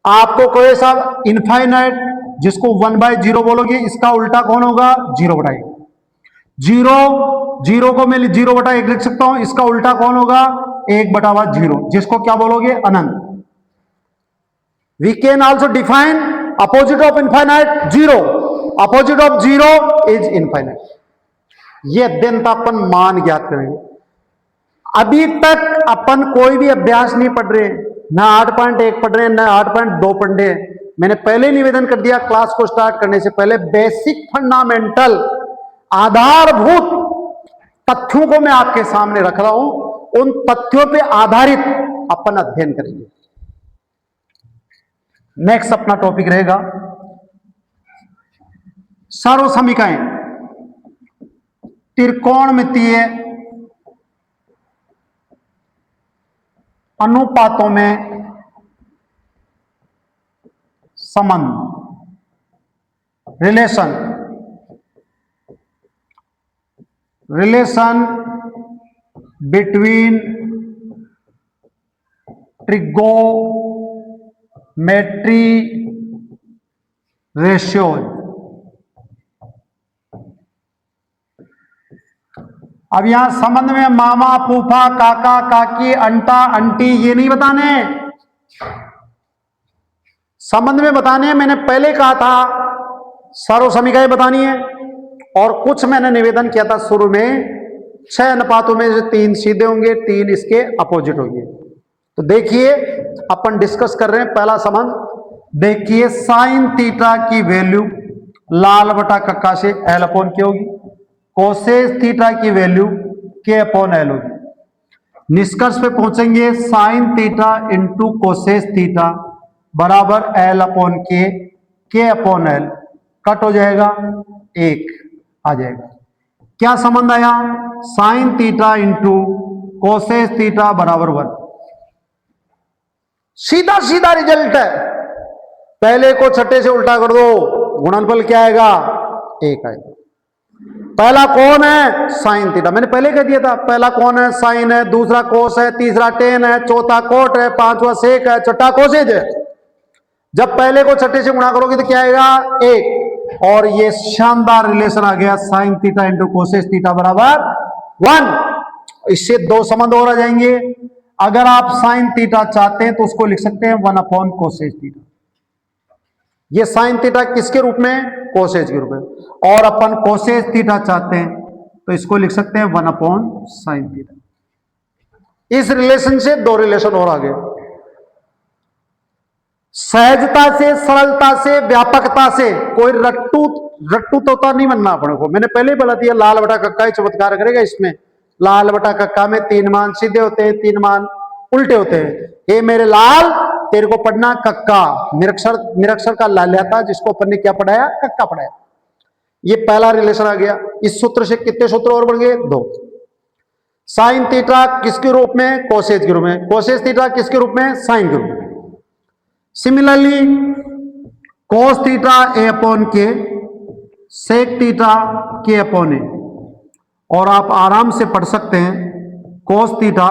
आपको कोई सा इनफाइनाइट जिसको 1/0 बोलोगे, इसका उल्टा कौन होगा? 0/1। 0 को मैं 0/1 लिख सकता हूं, इसका उल्टा कौन होगा? 1/0, जिसको क्या बोलोगे? अनंत। We can also define opposite of infinite 0। Opposite of 0 is infinite. ये अत्यंत अपन मान ज्ञात करेंगे। अभी तक अपन कोई भी अभ्यास नहीं पढ़ रहे, ना 8.1 पढ़ रहे हैं, ना 8.2 पढ़ रहे हैं। मैंने पहले निवेदन कर दिया क्लास को स्टार्ट करने से पहले, बेसिक फंडामेंटल आधारभूत तथ्यों को मैं आपके सामने रख रहा हूं। उन तथ्यों पे आधारित अपन अध्ययन करेंगे। नेक्स्ट अपना टॉपिक रहेगा सर्वसमीकाएं, त्रिकोणमितीय अनुपातों में संबंध, रिलेशन बिटवीन ट्रिगोमेट्री रेशियोज। अब यहां संबंध में मामा, फूफा, काका, काकी, अंटा, अंटी ये नहीं बताने, संबंध में बताने हैं। मैंने पहले कहा था सर्वसमीकाएं बतानी है, और कुछ मैंने निवेदन किया था शुरू में, 6 अनुपातों में से 3 सीधे होंगे, 3 इसके अपोजिट होंगे। तो देखिए अपन डिस्कस कर रहे हैं पहला संबंध। देखिए साइन थीटा की वैल्यू लाल बटा कक्का से L अपॉन के होगी, कोसेस थीटा की वैल्यू K अपॉन L होगी। निष्कर्ष पे पहुंचेंगे sign theta into cosec theta बराबर L अपॉन के, K अपॉन L कट हो जाएगा, 1 आ जाएगा। क्या संबंध आया? Sign theta into cosec theta बराबर 1। सीधा सीधा रिजल्ट है। पहले को छठे से उल्टा कर दो, गुणनफल क्या आएगा? 1 आएगा। पहला कौन है? Sine theta. मैंने पहले कह दिया था पहला कौन है? साइन है, दूसरा कोस है, तीसरा टेन है, चौथा कोट है, पांचवा सेक है, छठा कोसेज है। जब पहले को छठे से गुणा करोगे तो क्या आएगा? 1। और ये शानदार रिलेशन आ गया, sign theta into cosec theta बराबर 1। इससे 2 संबंध और आ जाएंगे। अगर आप साइन थीटा चाहते हैं तो उसको लिख सकते हैं 1 अपॉन कोसेस थीटा। ये साइन थीटा किसके रूप में? कोसेज के रूप में। और अपन कोसेज थीटा चाहते हैं तो इसको लिख सकते हैं 1 अपॉन साइन थीटा। इस रिलेशन से 2 रिलेशन और आ गए। सहजता से, सरलता से, व्यापकता से, कोई रट्टू तोता नहीं बनना अपने को। मैंने पहले ही बोला दिया लाल बटा कक्का ही चमत्कार करेगा। इसमें लाल बटा कक्का में 3 मान सीधे होते हैं, 3 मान उल्टे होते हैं। ये मेरे लाल, तेरे को पढ़ना कक्का, निरक्षर का लाल्याता, जिसको अपन ने क्या पढ़ाया? कक्का पढ़ाया। ये पहला रिलेशन आ गया। इस सूत्र से कितने सूत्र और बढ़ गए? 2। साइन थीटा किसके रूप में? कोसेज के रूप में। कोसेज थीटा किसके रूप में? साइन के रूप में। Similarly cos theta A upon के, सेक थीटा के अपॉन ए। और आप आराम से पढ़ सकते हैं कोस थीटा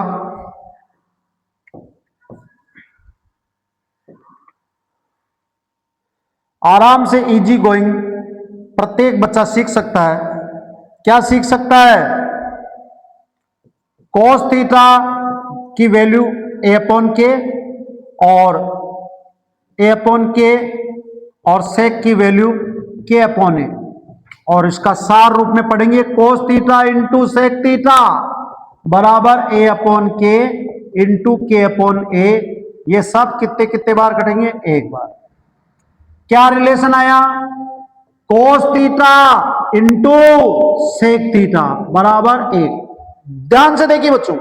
आराम से, इजी गोइंग, प्रत्येक बच्चा सीख सकता है। क्या सीख सकता है? कोस थीटा की वैल्यू ए अपॉन के, और ए अपॉन के, और सेक की वैल्यू के अपॉन ए। और इसका सार रूप में पढ़ेंगे cos theta into sec theta बराबर A upon K into K upon A. ये सब कितने कितने बार कटेंगे? 1 बार। क्या रिलेशन आया? Cos theta into sec theta बराबर 1। ध्यान से देखिए बच्चों,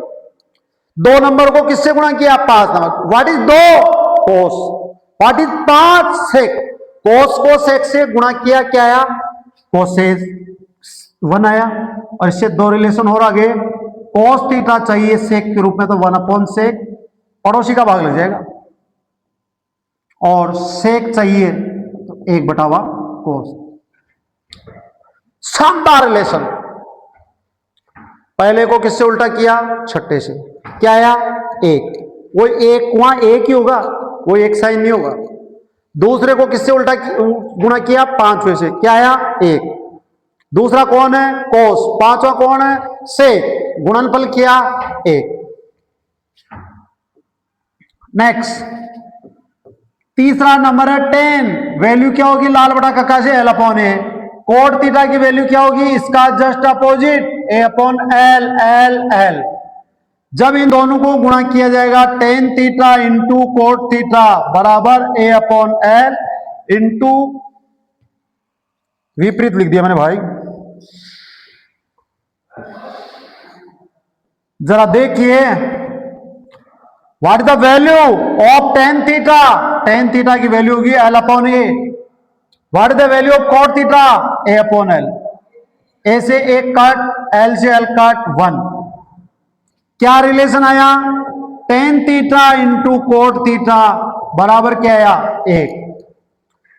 2 नंबर को किससे गुणा किया? 5 number. What is 2? Cos. What is 5? सेक। कोस को सेक से गुणा किया, क्या आया? कोसेज 1 आया। और इससे 2 रिलेशन और आगे। कोस थीटा चाहिए सेक के रूप में तो 1 अपॉन सेक, पड़ोसी का भाग लग जाएगा। और सेक चाहिए तो 1/1 कोस। शानदार रिलेशन। पहले को किससे उल्टा किया? छठे से। क्या आया? 1। वो 1 वहां 1 ही होगा, वो 1 साइन नहीं होगा। दूसरे को किससे उल्टा गुणा किया? 5वें से, क्या आया? 1। दूसरा कौन है? कोस। पांचवा कौन है? सेक। गुणनफल किया 1। नेक्स्ट तीसरा नंबर है 10। वैल्यू क्या होगी? लाल बटा कक्का से एल अपॉन ए। कोट थीटा की वैल्यू क्या होगी? इसका जस्ट अपोजिट ए अपॉन एल। एल एल जब इन दोनों को गुणा किया जाएगा ten theta into cot theta बराबर ए अपॉन एल इंटू, विपरीत लिख दिया मैंने भाई, जरा देखिए, what is the value of tan theta? Tan theta की वैल्यू होगी L upon A. What is the value of cot theta? A upon L. A से एक कट, एल से एल कट, 1। क्या रिलेशन आया? Tan theta into cot theta बराबर क्या आया? 1।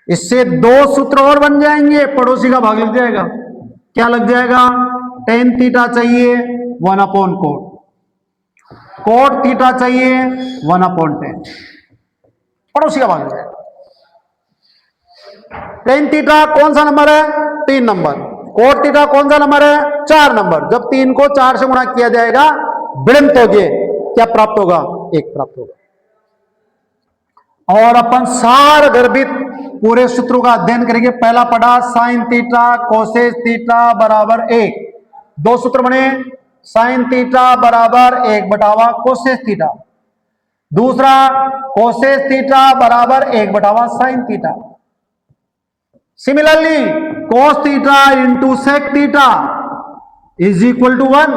इससे 2 सूत्र और बन जाएंगे, पड़ोसी का भाग लग जाएगा। क्या लग जाएगा? टेन थीटा चाहिए 1 अपॉन कोट, कोट थीटा चाहिए 1 अपॉन 10, पड़ोसी का भाग लग जाएगा। टेन थीटा कौन सा नंबर है? 3 नंबर। कोट थीटा कौन सा नंबर है? 4 नंबर। जब 3 को 4 से गुणा किया जाएगा विड़ंत होगी, क्या प्राप्त होगा? 1 प्राप्त होगा। और अपन सार गर्भित पूरे सूत्रों का अध्ययन करेंगे। पहला पढ़ा साइन थीटा कोसेस थीटा बराबर 1। 2 सूत्र बने, साइन थीटा बराबर 1 बटावा कोसेस थीटा। दूसरा कोसेस थीटा बराबर 1 बटावा sine theta. Similarly cos theta into sec theta is equal to 1।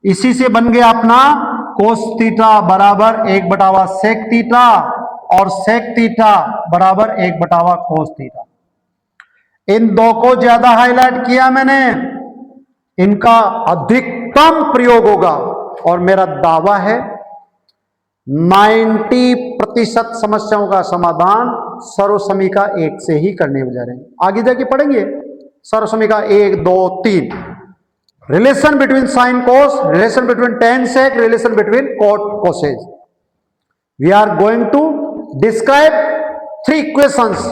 इसी से बन गया अपना कोस थीटा बराबर 1 बटावा सेक थीटा और सेक थीटा बराबर 1 बटावा कोस थीटा। इन दो को ज्यादा हाईलाइट किया मैंने, इनका अधिकतम प्रयोग होगा और मेरा दावा है 90% समस्याओं का समाधान सर्वसमीका 1 से ही करने जा रहे हैं। आगे जाके पढ़ेंगे सर्वसमीका 1 2 3, relation between sine cos, relation between tan sec, relation between cot cosec. We are going to describe 3 equations,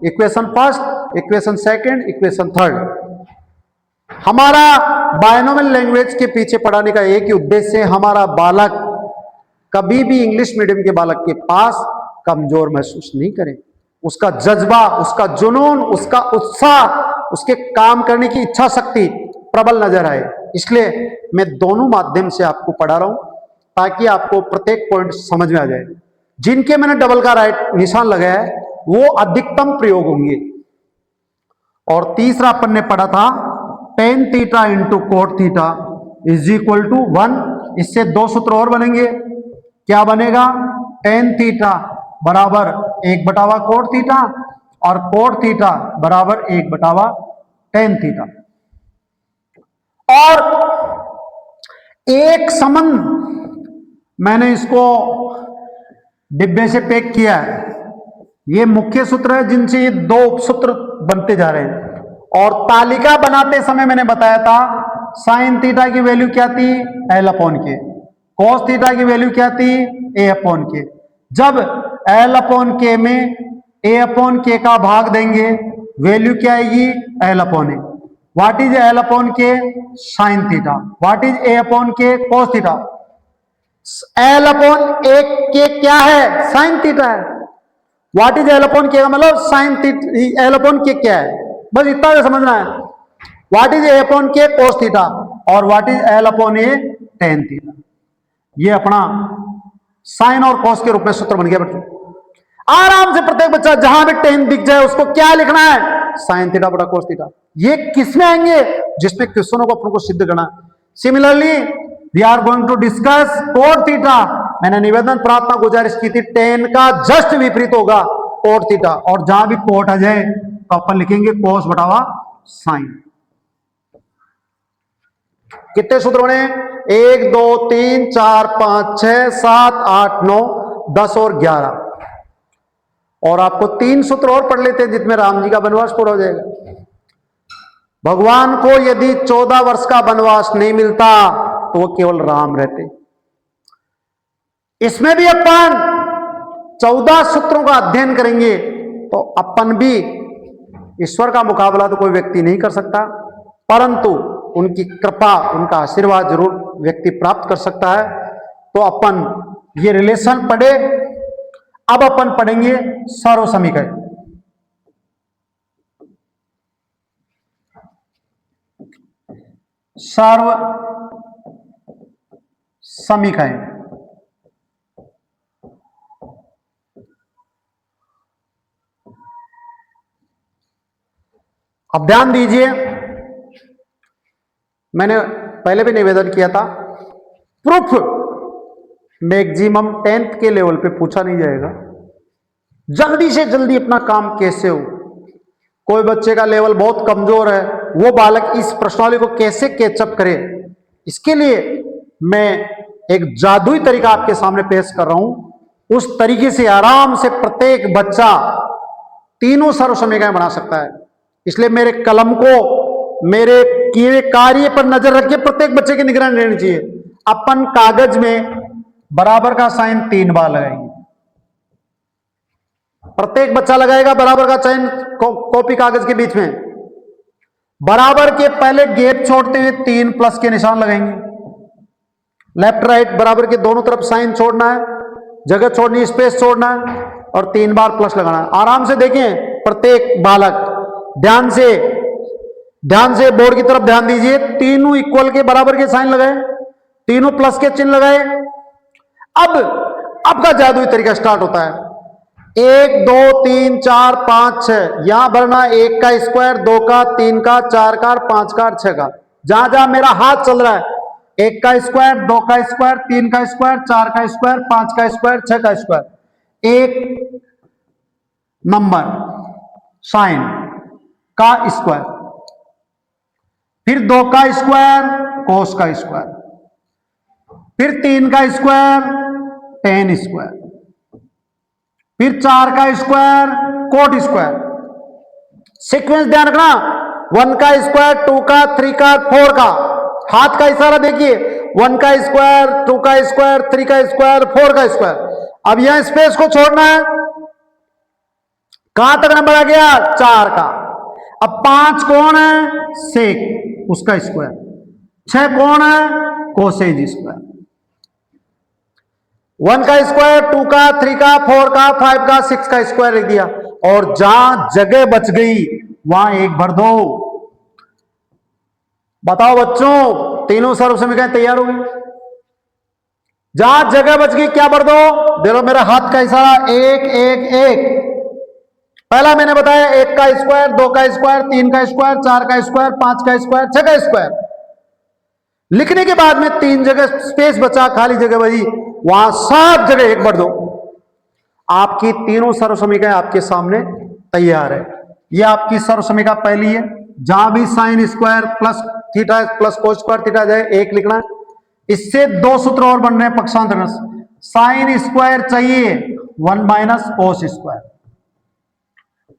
equation first, equation second, equation third. हमारा बायनोमियल लैंग्वेज के पीछे पढ़ाने का एक ही उद्देश्य है, हमारा बालक कभी भी इंग्लिश मीडियम के बालक के पास कमजोर महसूस नहीं करें। उसका जज्बा, उसका जुनून, उसका उत्साह, उसके काम करने की इच्छा शक्ति प्रबल नजर आए। इसलिए मैं दोनों माध्यम से आपको पढ़ा रहा हूं ताकि आपको प्रत्येक पॉइंट समझ में आ जाए। जिनके मैंने डबल का राइट निशान लगाया है वो अधिकतम प्रयोग होंगे। और तीसरा अपन ने पढ़ा था tan theta into cot theta is equal to 1। इससे 2 सूत्र और बनेंगे। क्या बनेगा? टेन थीटा बराबर 1 बटावा कोट थीटा और कोट थीटा बराबर 1 बटावा टेन थीटा। और एक संबंध मैंने इसको डिब्बे से पैक किया है। ये मुख्य सूत्र है जिनसे ये 2 उपसूत्र बनते जा रहे हैं। और तालिका बनाते समय मैंने बताया था साइन थीटा की वैल्यू क्या थी? L upon K. Cos theta की वैल्यू क्या थी? ए अपॉन के। जब एल अपॉन के में ए अपॉन के का भाग देंगे वैल्यू क्या आएगी? L upon A. What is L upon K? Sine theta. What is A upon K? Cos theta. L upon A के क्या है? साइन थीटा है। What is L upon K का मतलब साइन थीटा। एल अपॉन के क्या है? बस इतना समझना है। What is A upon K? Cos theta. और what is L upon A? Tan theta. ये अपना साइन और कॉस के रूप में सूत्र बन गया बच्चों। आराम से प्रत्येक बच्चा जहां भी टेन दिख जाए उसको क्या लिखना है? साइन थीटा बटा कोस थीटा। ये किसमें आएंगे? जिसमें क्वेश्चनों को अपन को सिद्ध करना। Similarly we are going to discuss cot theta. मैंने निवेदन प्रार्थना गुजारिश की थी, टेन का जस्ट विपरीत होगा कोट थीटा। और जहां भी कोट आ जाए तो अपन लिखेंगे कोस बटावा साइन। कितने सूत्र बने? 1 2 3 4 5 6 7 8 9 10 और 11। और आपको 3 सूत्र और पढ़ लेते हैं जिसमें राम जी का वनवास पूरा हो जाएगा। भगवान को यदि 14 वर्ष का वनवास नहीं मिलता तो वो केवल राम रहते। इसमें भी अपन 14 सूत्रों का अध्ययन करेंगे तो अपन भी ईश्वर का मुकाबला तो कोई व्यक्ति नहीं कर सकता, परंतु उनकी कृपा, उनका आशीर्वाद जरूर व्यक्ति प्राप्त कर सकता है। तो अपन ये रिलेशन पढ़े। अब अपन पढ़ेंगे सर्व समीकरण। सर्व समीकरण अब ध्यान दीजिए, मैंने पहले भी निवेदन किया था, प्रूफ मैक्सिमम 10th के लेवल पे पूछा नहीं जाएगा। जल्दी से जल्दी अपना काम कैसे हो। कोई बच्चे का लेवल बहुत कमजोर है, वो बालक इस प्रश्नावली को कैसे कैचअप करे, इसके लिए मैं एक जादुई तरीका आपके सामने पेश कर रहा हूं। उस तरीके से आराम से प्रत्येक बच्चा तीनों सर्व समीकरण बना सकता है। इसलिए मेरे कलम को, मेरे किए कार्य पर नजर रखिए, प्रत्येक बच्चे की निगरानी रहनी चाहिए। अपन कागज में बराबर का साइन 3 बार लगाएंगे, प्रत्येक बच्चा लगाएगा बराबर का साइन कॉपी कागज के बीच में। बराबर के पहले गैप छोड़ते हुए 3 प्लस के निशान लगाएंगे। लेफ्ट राइट बराबर के दोनों तरफ साइन छोड़ना है, जगह छोड़नी, स्पेस छोड़ना है और 3 बार प्लस लगाना है। आराम से देखें प्रत्येक बालक, ध्यान से बोर्ड की तरफ ध्यान दीजिए। तीनों इक्वल के बराबर के साइन लगाए, तीनों प्लस के चिन्ह लगाए। अब का जादुई तरीका स्टार्ट होता है। 1 2 3 4 5 6 यहां भरना, 1 का स्क्वायर, 2 का, 3 का, 4 का, 5 का, 6 का। जहां जहां मेरा हाथ चल रहा है, 1 का स्क्वायर, 2 का स्क्वायर, 3 का स्क्वायर, 4 का स्क्वायर, 5 का स्क्वायर, 6 का स्क्वायर। एक नंबर साइन का स्क्वायर, फिर 2 का स्क्वायर, कोस का स्क्वायर, फिर 3 का स्क्वायर, टेन स्क्वायर, फिर 4 का स्क्वायर, कोट स्क्वायर। सीक्वेंस ध्यान रखना, 1 का स्क्वायर, 2 का, 3 का, 4 का। हाथ का इशारा देखिए, 1 का स्क्वायर, 2 का स्क्वायर, 3 का स्क्वायर, 4 का स्क्वायर। अब यहां स्पेस को छोड़ना है। कहां तक नंबर आ गया? 4 का। अब 5 कौन है? सेक, उसका स्क्वायर। 6 कौन है? Cauchy's square. 1 का स्क्वायर, 2 का, 3 का, 4 का, 5 का, 6 का स्क्वायर लिख दिया। और जहां जगह बच गई वहां 1 भर दो। बताओ बच्चों, तीनों सर्व समीकरण तैयार हो गई। जहां जगह बच गई क्या भर दो? देखो मेरा हाथ का इशारा, 1 1 1। पहला मैंने बताया 1 का स्क्वायर, 2 का स्क्वायर, 3 का स्क्वायर, 4 का स्क्वायर, 5 का स्क्वायर, 6 का स्क्वायर। लिखने के बाद में 3 जगह स्पेस बचा, खाली जगह बची, वहां 7 जगह 1 भर दो। आपकी तीनों सर्व समीकरण आपके सामने तैयार है। यह आपकी सर्व समीकरण पहली है। जहां भी sine square plus theta plus cos square theta जाए 1 लिखना। इससे 2 सूत्र और बन रहे हैं पक्षांतर। साइन स्क्वायर चाहिए 1 minus cos square,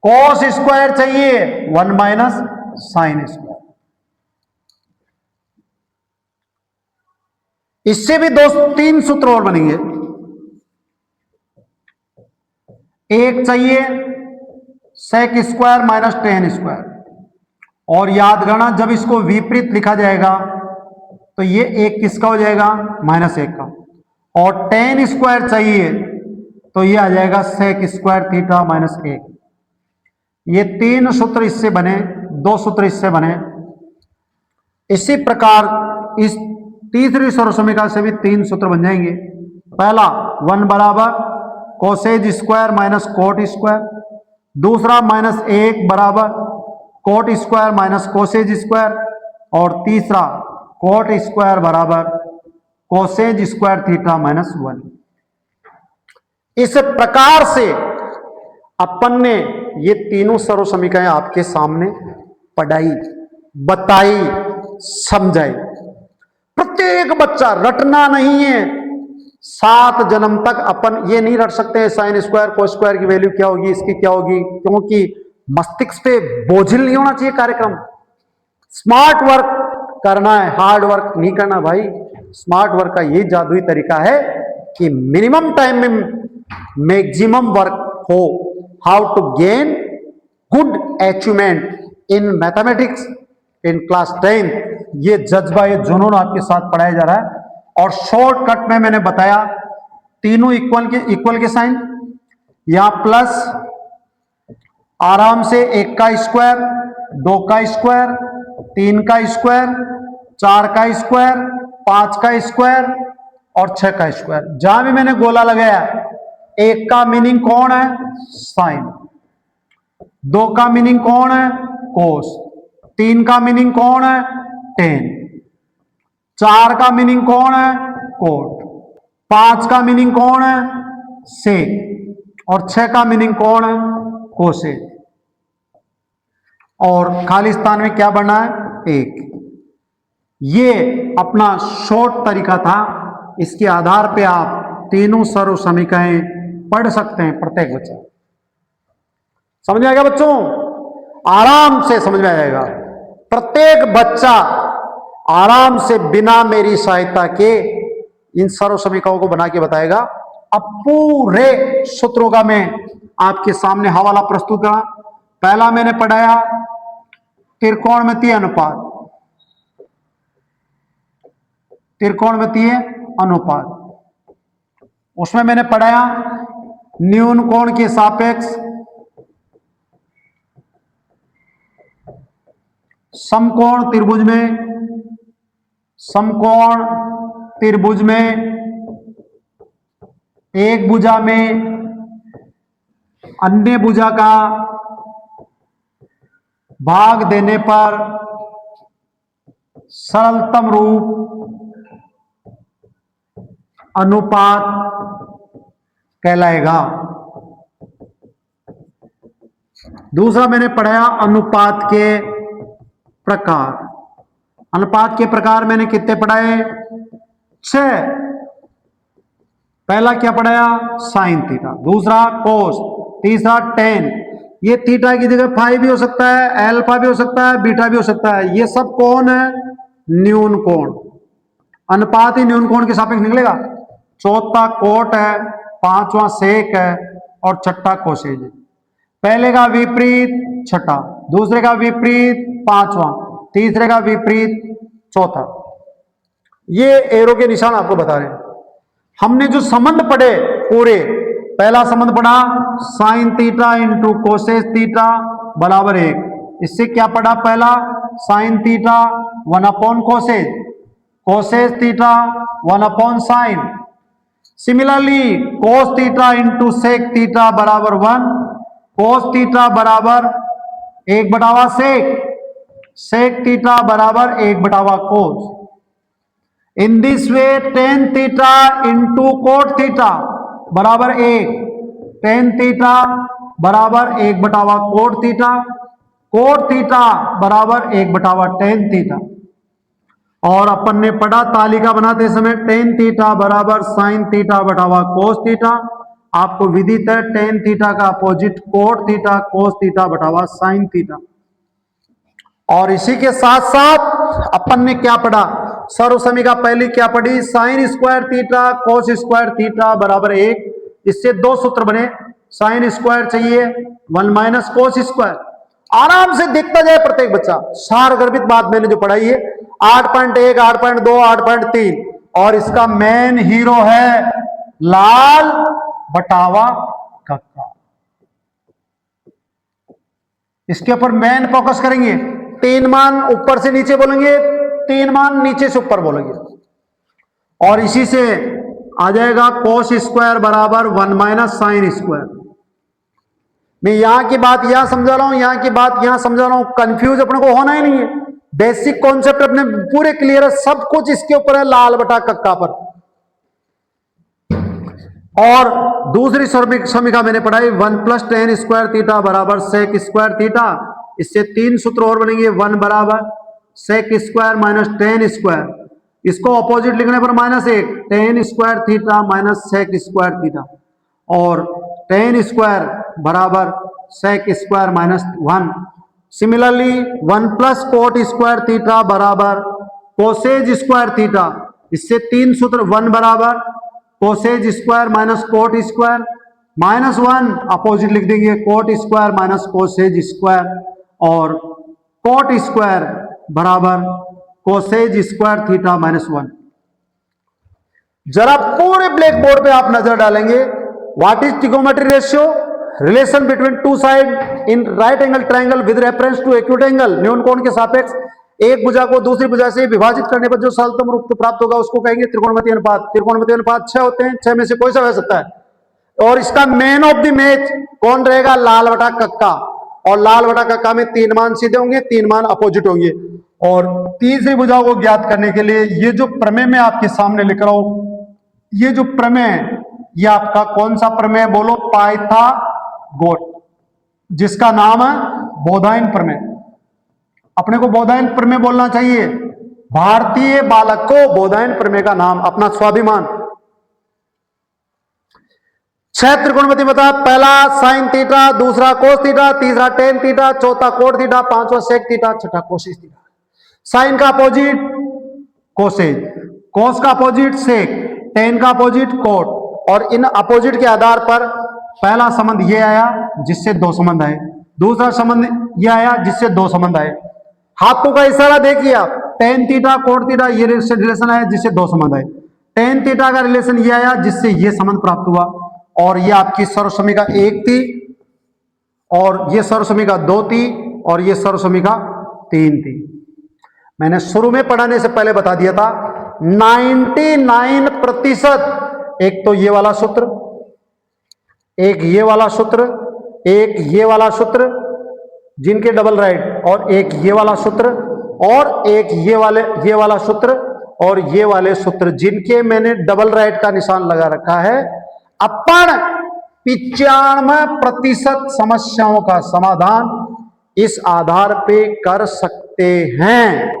cos square चाहिए 1 माइनस साइन स्क्वायर। इससे भी 3 सूत्र और बनेंगे। एक चाहिए sec square minus tan square. और याद करना, जब इसको विपरीत लिखा जाएगा तो ये 1 किसका हो जाएगा? -1 का। और टेन स्क्वायर चाहिए तो ये आ जाएगा सेक स्क्वायर थीटा -1। ये 3 सूत्र इससे बने, 2 सूत्र इससे बने। इसी प्रकार इस तीसरी सर्व समीकरण से भी 3 सूत्र बन जाएंगे। पहला 1 बराबर cosec square minus cot square. दूसरा -1 बराबर coat square minus cosec square. और तीसरा कोट स्क्वायर बराबर कोसेज स्क्वायर थीटा -1। इस प्रकार से अपन ने ये तीनों सर्व समीकरण आपके सामने पढ़ाई, बताई, समझाई। प्रत्येक बच्चा रटना नहीं है। 7 जन्म तक अपन ये नहीं रट सकते साइन स्क्वायर कोस स्क्वायर की वैल्यू क्या होगी, इसकी क्या होगी, क्योंकि मस्तिष्क पे बोझिल नहीं होना चाहिए कार्यक्रम। स्मार्ट वर्क करना है, हार्ड वर्क नहीं करना भाई। स्मार्ट वर्क का ये जादुई तरीका है कि मिनिमम टाइम में मैक्सिमम वर्क हो, how to gain good achievement in mathematics in class 10, ये जज्बा ये जुनून आपके साथ पढ़ाया जा रहा है। और शॉर्टकट में मैंने बताया तीनों इक्वल के साइन, यहां प्लस आराम से 1 का स्क्वायर, 2 का स्क्वायर, 3 का स्क्वायर, 4 का स्क्वायर, 5 का स्क्वायर और 6 का स्क्वायर। जहां भी मैंने गोला लगाया, 1 का मीनिंग कौन है? साइन। 2 का मीनिंग कौन है? कोस। 3 का मीनिंग कौन है? टेन। 4 का मीनिंग कौन है? कोट। 5 का मीनिंग कौन है? सेक। और 6 का मीनिंग कौन है? कोसेक। और खाली स्थान में क्या बना है? 1। ये अपना शॉर्ट तरीका था, इसके आधार पे आप तीनों सर्व समीकरण पढ़ सकते हैं प्रत्येक बच्चा। समझ में आएगा बच्चों? आराम से समझ में आएगा। प्रत्येक बच्चा आराम से बिना मेरी सहायता के इन सर्व समीकरणों को बना के बताएगा। अब पूरे सूत्रों का मैं आपके सामने हवाला प्रस्तुत करा। पहला मैंने पढ़ाया त्रिकोणमितीय अनुपात, त्रिकोणमितीय अनुपात। उसमें मैंने पढ़ाया न्यून कोण के सापेक्ष समकोण त्रिभुज में, समकोण त्रिभुज में एक भुजा में अन्य भुजा का भाग देने पर सरलतम रूप अनुपात कहलाएगा। दूसरा मैंने पढ़ाया अनुपात के प्रकार। अनुपात के प्रकार मैंने कितने पढ़ाए? 6। पहला क्या पढ़ाया? Sine theta. दूसरा कोस। तीसरा टेन। ये थीटा की जगह फाई भी हो सकता है, अल्फा भी हो सकता है, बीटा भी हो सकता है। ये सब कौन है? न्यून कोण। अनुपात ही न्यून कोण के सापेक्ष निकलेगा। चौथा कोट है, पांचवा सेक है और छठा कोसेज है। पहले का विपरीत छठा, दूसरे का विपरीत पांचवा, तीसरे का विपरीत चौथा। ये एरो के निशान आपको बता रहे हैं। हमने जो संबंध पढ़े पूरे, पहला संबंध पढ़ा sine theta into cosec theta बराबर 1। इससे क्या पढ़ा? पहला sine theta 1 cosec, cosec theta 1 sine. Similarly cos theta into sec theta बराबर 1, कोस थीटा बराबर 1/, सेक थीटा बराबर 1/, cos. In this way tan theta into cot theta बराबर 1, टेन थीटा बराबर 1/, कोट थीटा, कोट थीटा बराबर 1/, टेन थीटा। और अपन ने पढ़ा तालिका बनाते समय टेन थीटा बराबर साइन थीटा बटावा कोस थीटा। आपको विदित है टेन थीटा का opposite cot theta, cos theta बटावा साइन थीटा। और इसी के साथ साथ अपन ने क्या पढ़ा? सर्व समीकरण पहली क्या पढ़ी? Sine square theta cos square theta बराबर 1। इससे 2 सूत्र बने, साइन स्क्वायर चाहिए 1 - कोस स्क्वायर। आराम से देखता जाए प्रत्येक बच्चा। सारगर्भित बात मैंने जो पढ़ाई है 8.1, 8.2, 8.3। और इसका मेन हीरो है लाल बटावा कक्का। इसके ऊपर मेन फोकस करेंगे। 3 मान ऊपर से नीचे बोलेंगे, 3 मान नीचे से ऊपर बोलेंगे। और इसी से आ जाएगा कोस स्क्वायर बराबर 1 - साइन स्क्वायर। मैं यहां की बात यहां समझा रहा हूं, यहां की बात यहां समझा रहा हूं। कंफ्यूज अपने को होना ही नहीं है। बेसिक कॉन्सेप्ट अपने पूरे क्लियर है, सब कुछ इसके ऊपर है लाल बटा कक्का पर। और दूसरी समीकरण मैंने पढ़ाई 1 + tan स्क्वायर थीटा बराबर सेक स्क्वायर थीटा। इससे 3 सूत्र और बनेंगे। 1 बराबर sec square minus tan square, इसको ऑपोजिट लिखने पर -1, tan square theta minus sec square theta. और tan स्क्वायर बराबर sec square -1। Similarly 1 + cot square theta बराबर कोसेज स्क्वायर थीटा। इससे 3 सूत्र 1 बराबर cosec square minus cot square, -1 opposite लिख देंगे, cot square minus cosec square, और कोट स्क्वायर बराबर कोसेज स्क्वायर थीटा -1। जरा पूरे ब्लैक बोर्ड पे आप नजर डालेंगे। What is trigonometry ratio? Relation between two side in right angle triangle with reference to acute angle. न्यून कोण के सापेक्ष एक भुजा को दूसरी भुजा से विभाजित करने पर जो सरलतम रूप प्राप्त होगा उसको कहेंगे त्रिकोणमितीय अनुपात। त्रिकोणमितीय अनुपात 6 होते हैं, 6 में से कोई सा हो सकता है। और इसका मैन ऑफ द मैच कौन रहेगा? लाल बटा कक्का। और लाल बटा कक्का में 3 मान सीधे होंगे, 3 मान अपोजिट होंगे। और तीसरी भुजा को ज्ञात करने के लिए ये जो प्रमेय मैं आपके सामने लिख रहा हूं, ये जो प्रमेय है ये आपका कौन सा प्रमेय है? बोलो, पाइथागोरस, जिसका नाम है बोधायन प्रमेय। अपने को बोधायन प्रमेय बोलना चाहिए। भारतीय बालक को बोधायन प्रमेय का नाम, अपना स्वाभिमान। 6 त्रिकोणमिति बता, पहला साइन थीटा, दूसरा कोस थीटा, तीसरा टेन थीटा, चौथा कोट थीटा, पांचवा सेक थीटा, छठा कोसिस थीटा। साइन का अपोजिट कोसेज, कोस का अपोजिट सेक, टेन का अपोजिट कोट। और इन अपोजिट के आधार पर पहला संबंध ये आया जिससे 2 संबंध आए, दूसरा संबंध ये आया जिससे 2 संबंध आए। हाथों का इशारा देखिए आप, टेन थीटा कोट थीटा ये रिलेशन आया जिससे 2 संबंध आए। टेन थीटा का रिलेशन ये आया जिससे ये संबंध प्राप्त हुआ। और ये आपकी सर्वसमीका 1 थी, और ये सर्वसमीका 2 थी, और ये सर्वसमीका 3 थी। मैंने शुरू में पढ़ाने से पहले बता दिया था 99%, एक तो ये वाला सूत्र, एक ये वाला सूत्र, एक ये वाला सूत्र जिनके डबल राइट, और एक ये वाला सूत्र, और एक ये वाला सूत्र, और ये वाले सूत्र जिनके मैंने डबल राइट का निशान लगा रखा है। अपन 95% समस्याओं का समाधान इस आधार पे कर सकते हैं।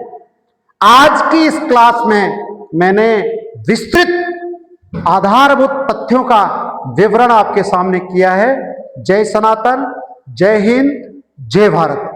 आज की इस क्लास में मैंने विस्तृत आधारभूत तथ्यों का विवरण आपके सामने किया है। जय सनातन, जय हिंद, जय भारत।